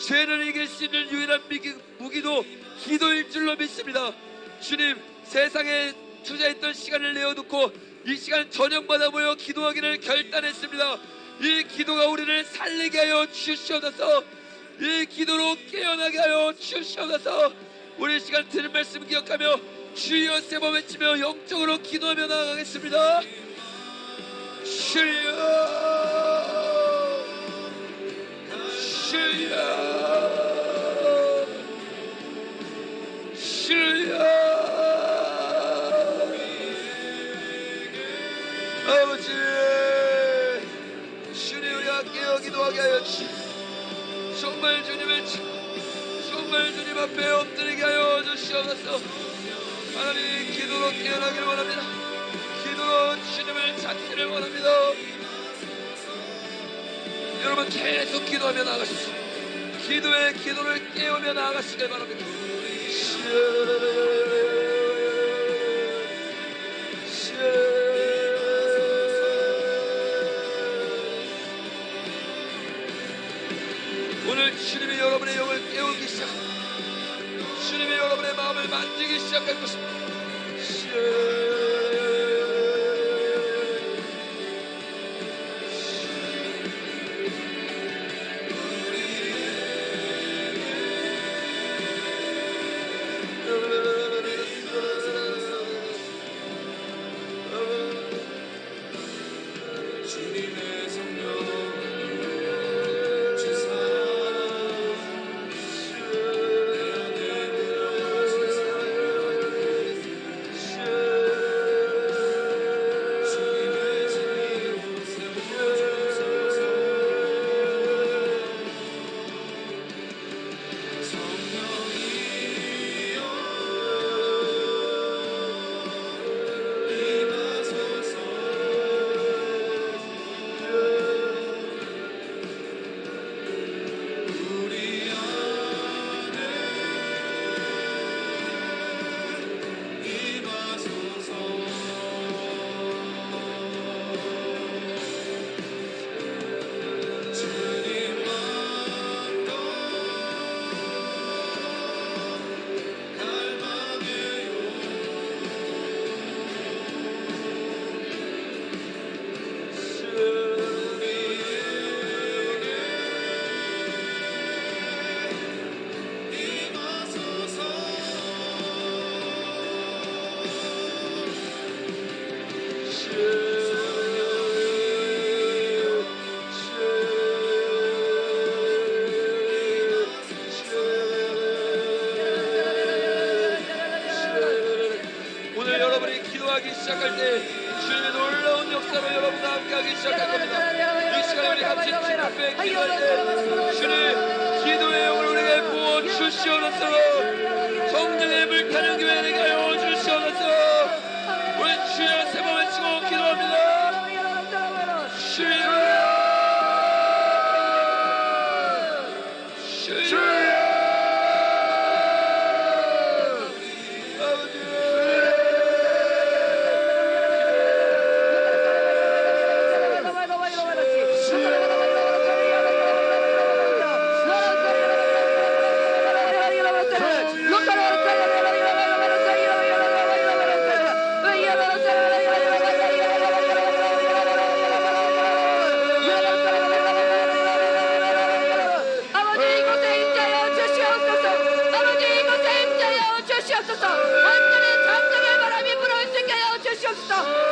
죄를 이길 수 있는 유일한 무기도 기도일 줄로 믿습니다. 주님, 세상에 투자했던 시간을 내어놓고 이 시간 저녁마다 모여 기도하기를 결단했습니다. 이 기도가 우리를 살리게 하여 주시옵소서. 이 기도로 깨어나게 하여 주시옵소서. 우리 시간 들은 말씀 기억하며 주여 세 번 외치며 영적으로 기도하며 나아가겠습니다. 주여, 주여, 주여. 아버지, 주님, 우리가 깨어 기도하게 하여 주시옵소서. 정말 주님 앞에 엎드리게 하여 주시옵소서. 하나님, 기도로 깨어나기를 원합니다. 기도로 주님을 찾기를 원합니다. 여러분, 계속 기도하며 나아가십시오. 기도를 깨우며 나아가시길 바랍니다. 오늘 주님이 여러분의 영을 깨우기 시작합니다. 주님이 여러분의 마음을 만지기 시작할 것입니다. 시작할 때 주님의 놀라운 역사로 여러분과 함께하기 시작할 겁니다. 이 시간에 우리 같이 주님 앞에 기도할 때 주님 기도의 영을 우리에게 부어 주시옵소서. 성령의 불타는 교회 되게 하여 주시옵소서. 우리 주여 세 번 외치고 기도합니다. 주여,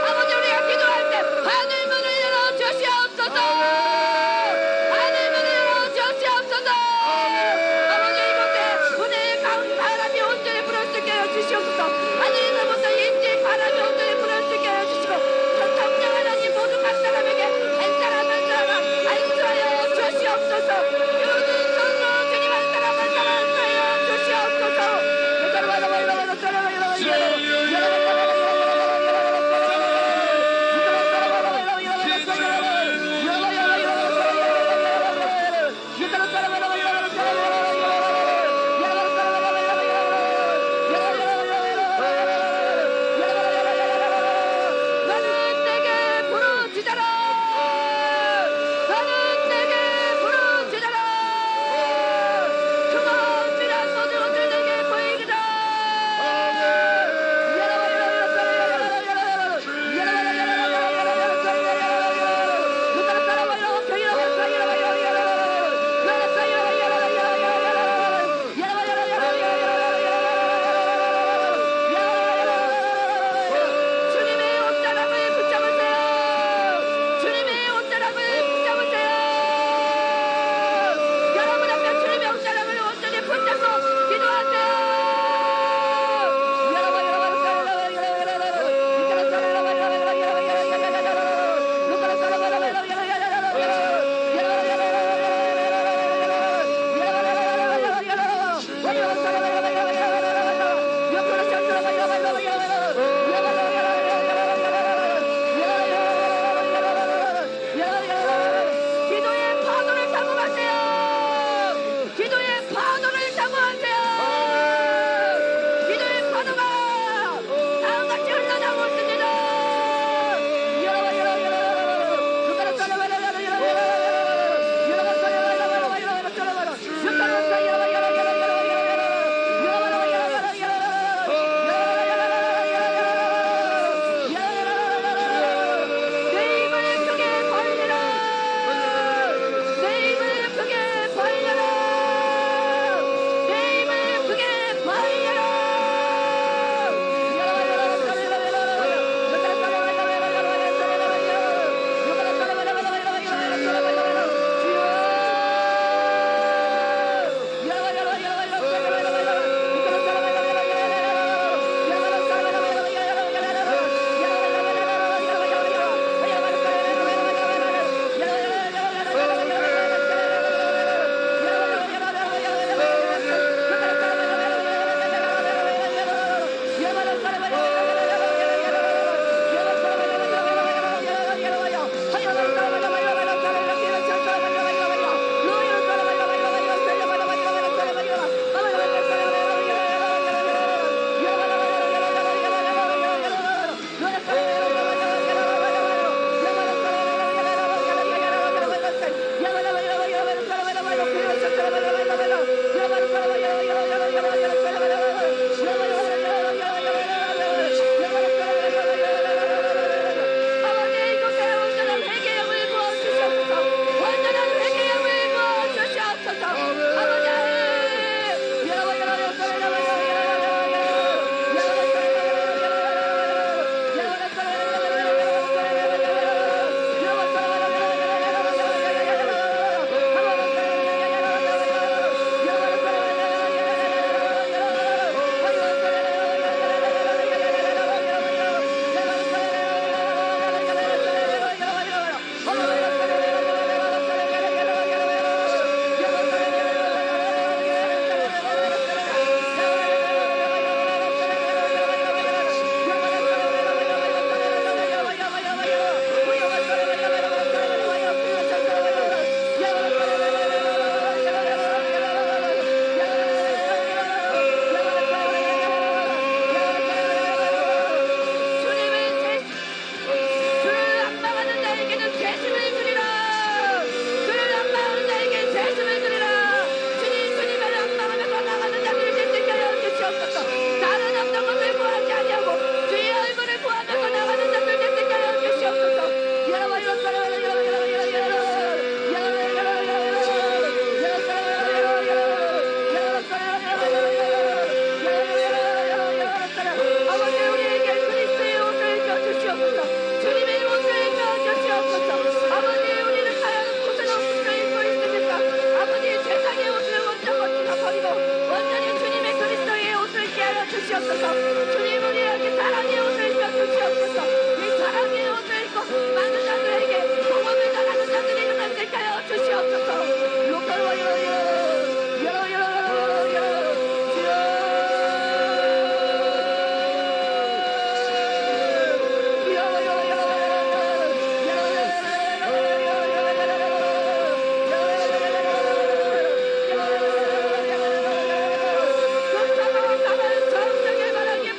아버지 우리가 기도할 때 하늘문을 열어 주시옵소서. 하늘문을 열어 주시옵소서. 아버지 이곳에 은혜의 바람이 온전히 불을 수 있게 하여 주시옵소서. 하늘에서부터 인지 바람이 온전히 불을 수 있게 하여 주시고 성령 하나님 모두 각 사람에게 한 사람 한 사람 안수하여 주시옵소서. 모든 성령 주님 한 사람 한 사람 안수하여 주시옵소서. 기도의 파도를 타고 가세요. 기도의 파도를 타고 가세요. 기도의 파도가 다음같이 흘러나오고 있습니다. 내 입을 크게 벌리라. 내 입을 크게 벌려라. 내 입을 크게 벌려라. 아버지 이곳에 온전한 회개의 영을 부어주시옵소서. 온전한 회개의 영을 부어주시옵소서. 아버지 주를 압박하는 자에게는 재심을 주리라. 주를 압박하는 자에게 재심을 주리라. 주님을 압박하면서 나가는 자들을 지키게 하여 주시옵소서. 다른 어떤 것을 구하지 아니하고 주의 얼굴을 구하면서 나가는 자들을 지키게 하여 주시옵소서. 아버지 우리에게 그리스도의 옷을 펴주시옵소서. 주님의 옷을 펴주시옵소서. 아버지 우리는 과연 무슨 옷을 입고 있습니까? 아버지 세상의 옷을 먼저 벗기다 버리고 완전히 주님의 그리스도의 옷을 깨어 주시옵소서. 주님 우리에게 사랑의 옷을 펴주시옵소서. 이 사랑의 옷을 입고 많은 자들에게 복음을 전하는 자들이 일어나게 하여 주시옵소서. 정정의 바람이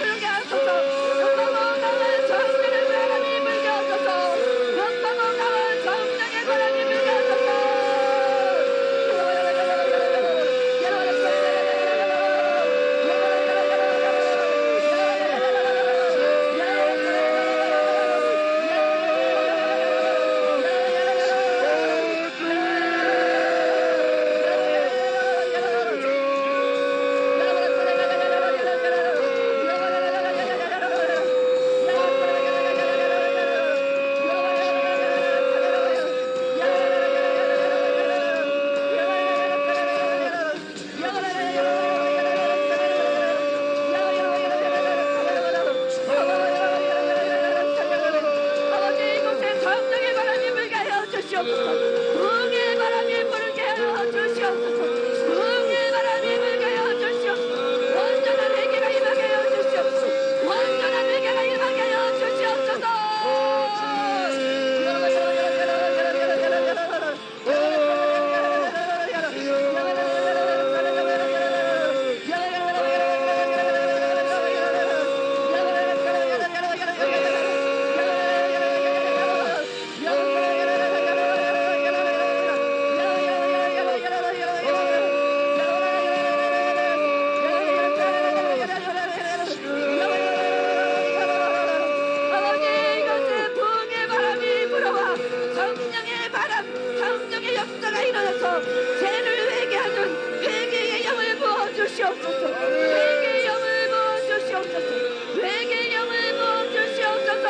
주시옵소서. 내게 영을 부어 주시옵소서. 내게 영을 부어 주시옵소서.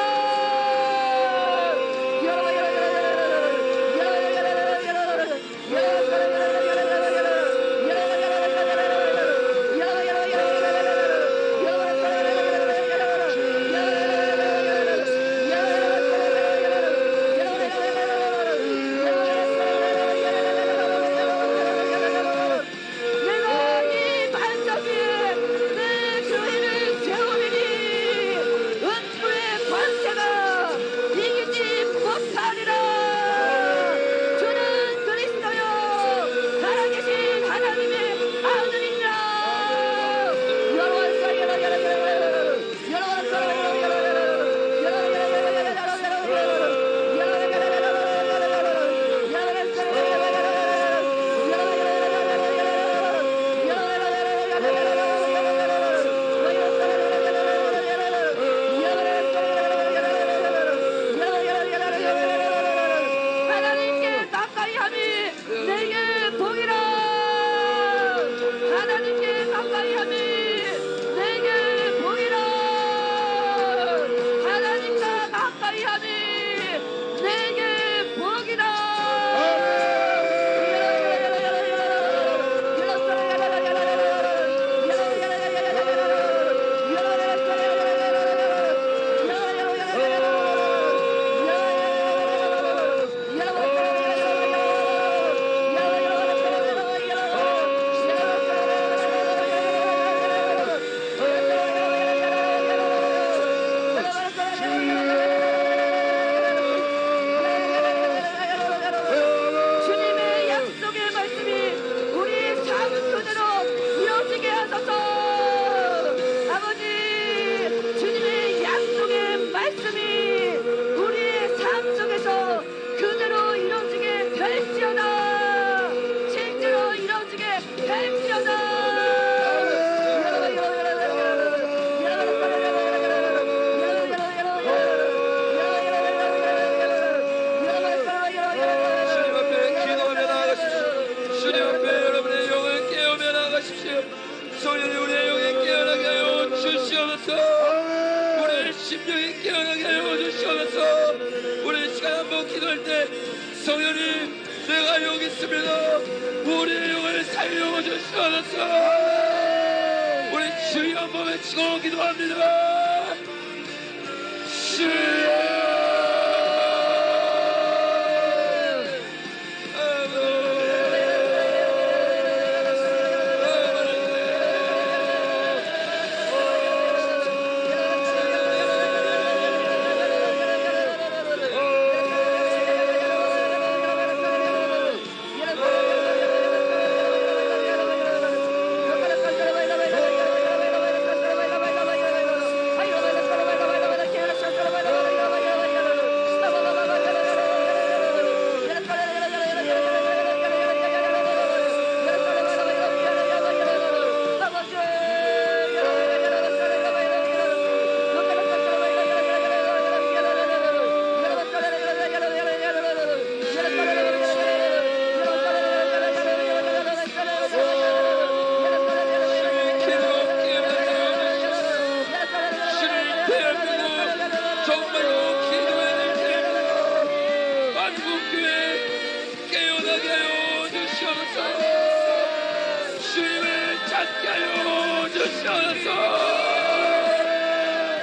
내가 이 반석 위에 내 주인을 세우리니 은주의 권세가 이기지 못하리라. 주는 그리스도요 살아계신 하나님의 아들이니라. 하나님께 가까이 함이 내게 복이라. 하나님께 가까이 함이 내게 복이라. 하나님과 가까이 함이 내게 복이라. 주님의 약속의 말씀이 우리의 삶 그대로 이어지게 하소서. 아버지, 주님의 약속의 말씀이 우리의 삶 속에서 그대로 이루어지게 될지어다. 실제로 이루어지게 될지어다. 주님 앞에 기도하며 나아가십시오. 주님 앞에 여러분의 영을 깨우며 나아가십시오. 소년이 우리의 영에 깨어나게 하여 주시옵소서. 우리의 심령이 깨어나게 하여 주시옵소서. 우리 시간 한번 기도할 때 성령님 내가 여기 있습니다. 우리의 영을 살려 주시옵소서. 우리 주여 한번 외치고 기도합니다. 주여.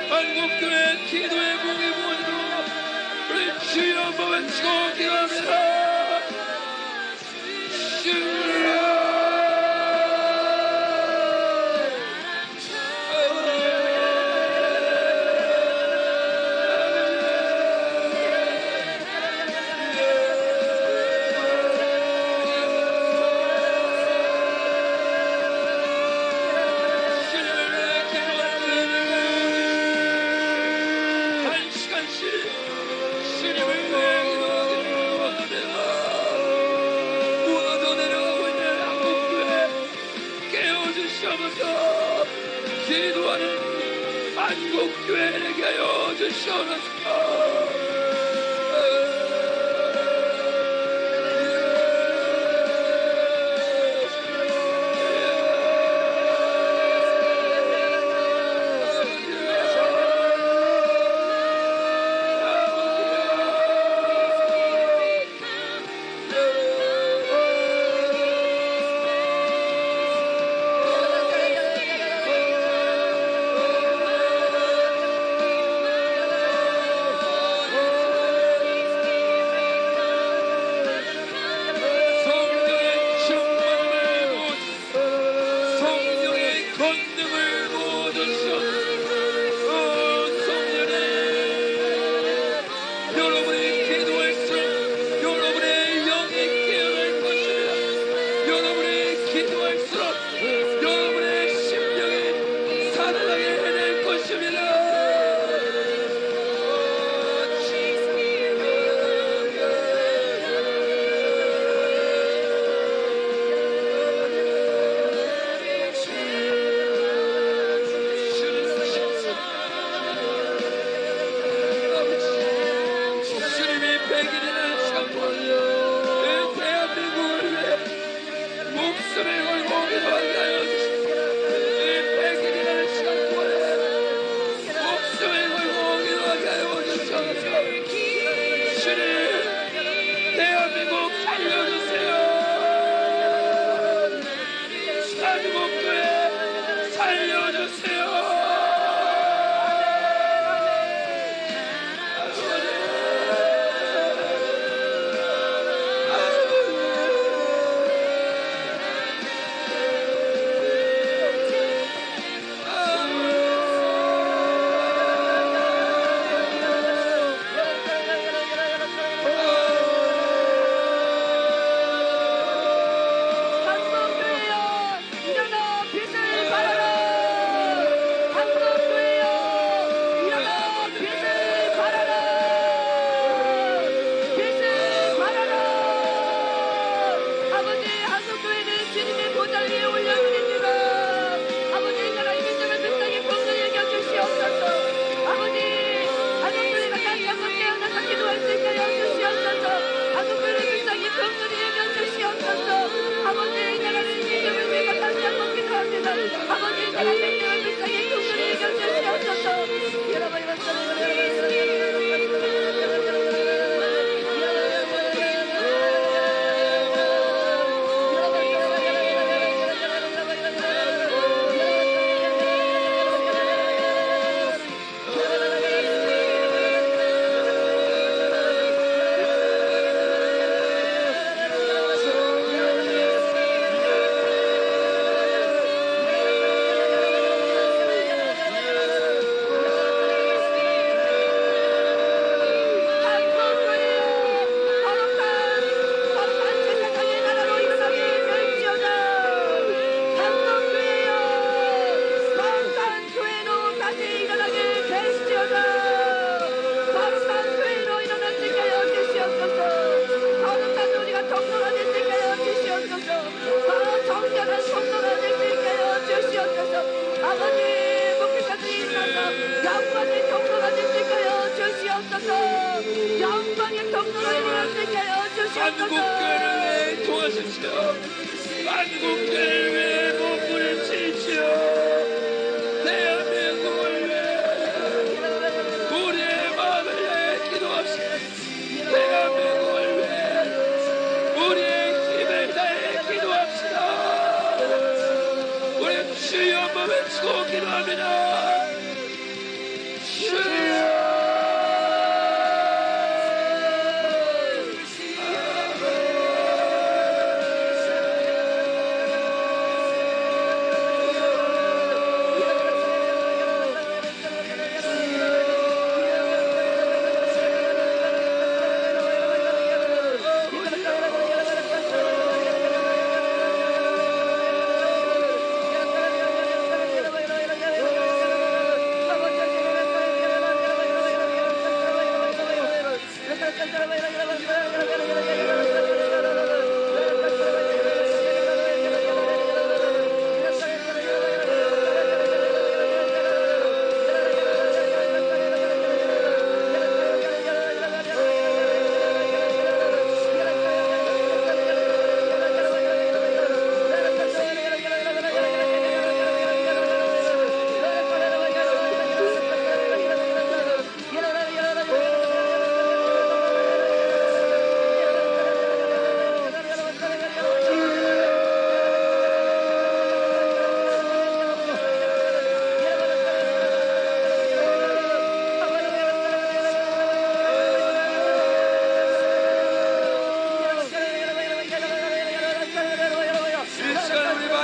한국교회 기도의 목이 무엇으로 우리 주여 한번 외치고 기도합니다. 주여. 기도하는 한국교회에게 하여 주시옵소서. 권능을 모으소서. 성령님, 여러분이 기도할수록 여러분의 영이 깨어날 것입니다. 여러분이 기도할수록 여러분의 심령이 살아나게 해낼 것입니다. 주님이 백일이나 참고 이 대한민국을 위해 목숨을 걸고 기도하게 하여 주시옵소서. 이 백일이나 참고 목숨을 걸고 기도하게 하여 주시옵소서. 주님, 대한민국 살려주세요. 한국교회 살려주세요. 한국교회여 일어나 빛을 발하라. 한국교회여 일어나 빛을 발하라. 빛을 발하라. 아버지, 한국교회는 주님의 보좌 위에 올려드립니다. 아버지, 나라의 민족을 끝까지 공동히 여겨주시옵소서. 아버지, 한국교회가 다시 한번 깨어나서 기도할 수 있게 해주시옵소서. 한국교회를 끝까지 공동히 여겨주시옵소서. 아버지, 나라를 민족을 위해 다시 한번 기도합니다. 아버지, 나라의 민족을 끝까지 공동히 여겨주시옵소서. 아버지, 목회자들이 일어나서 영광의 통로가 될 수 있게 하여 주시옵소서. 영광의 통로가 일어날 수 있게 하여 주시옵소서. 한국교회를 위해 도와주시오. 한국교회를 위해 몸부림 치시오. 대한민국을 위해 우리의 마음을 위해 기도합시다. 대한민국을 위해 우리의 힘을 다해 기도합시다. 우리 주여 한번 외치고 기도합니다. 주여.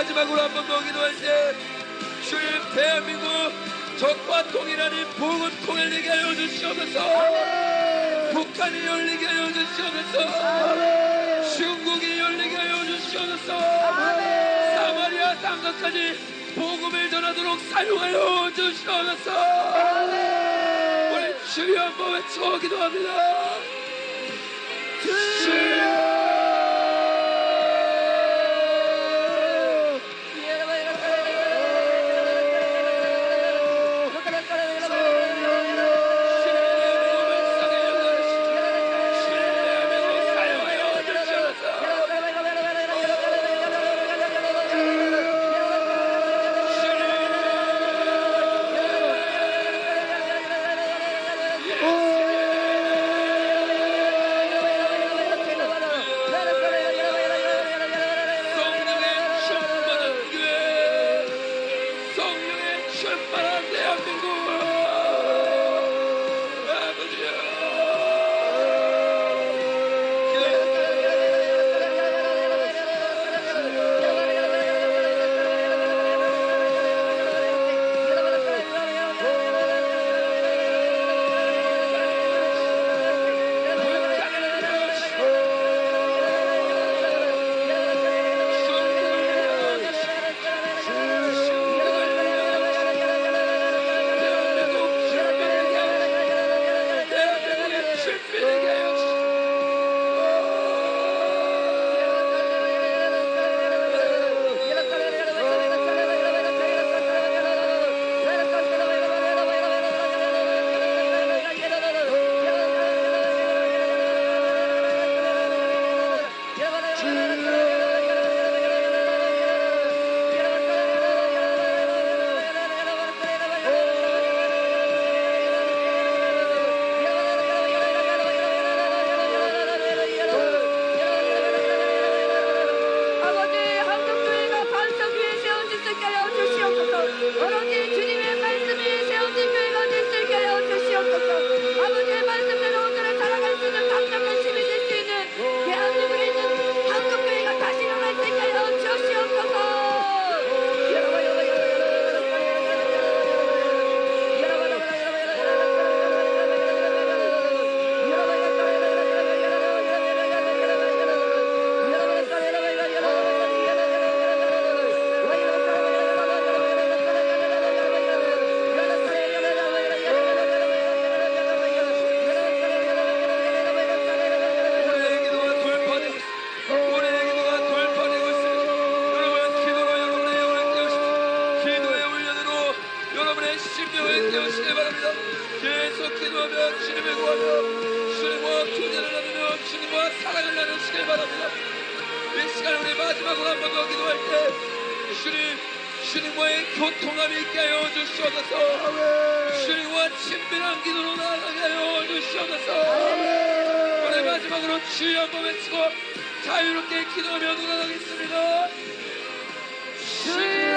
마지막으로 한 번 더 기도할 때 주님 대한민국 적과 통일하는 복음 통일되게 하여 주시옵소서. 북한이 열리게 하여 주시옵소서. 중국이 열리게 하여 주시옵소서. 사마리아 땅끝까지 복음을 전하도록 사용하여 주시옵소서. 우리 주여 한번 외쳐 기도합니다. 주여. 주님과의 교통함이 있게 하여 주시옵소서. 주님과 친밀한 기도로 나아가게 하여 주시옵소서. 오늘 마지막으로 주여 한번 외치고 자유롭게 기도하며 돌아가겠습니다. 주여.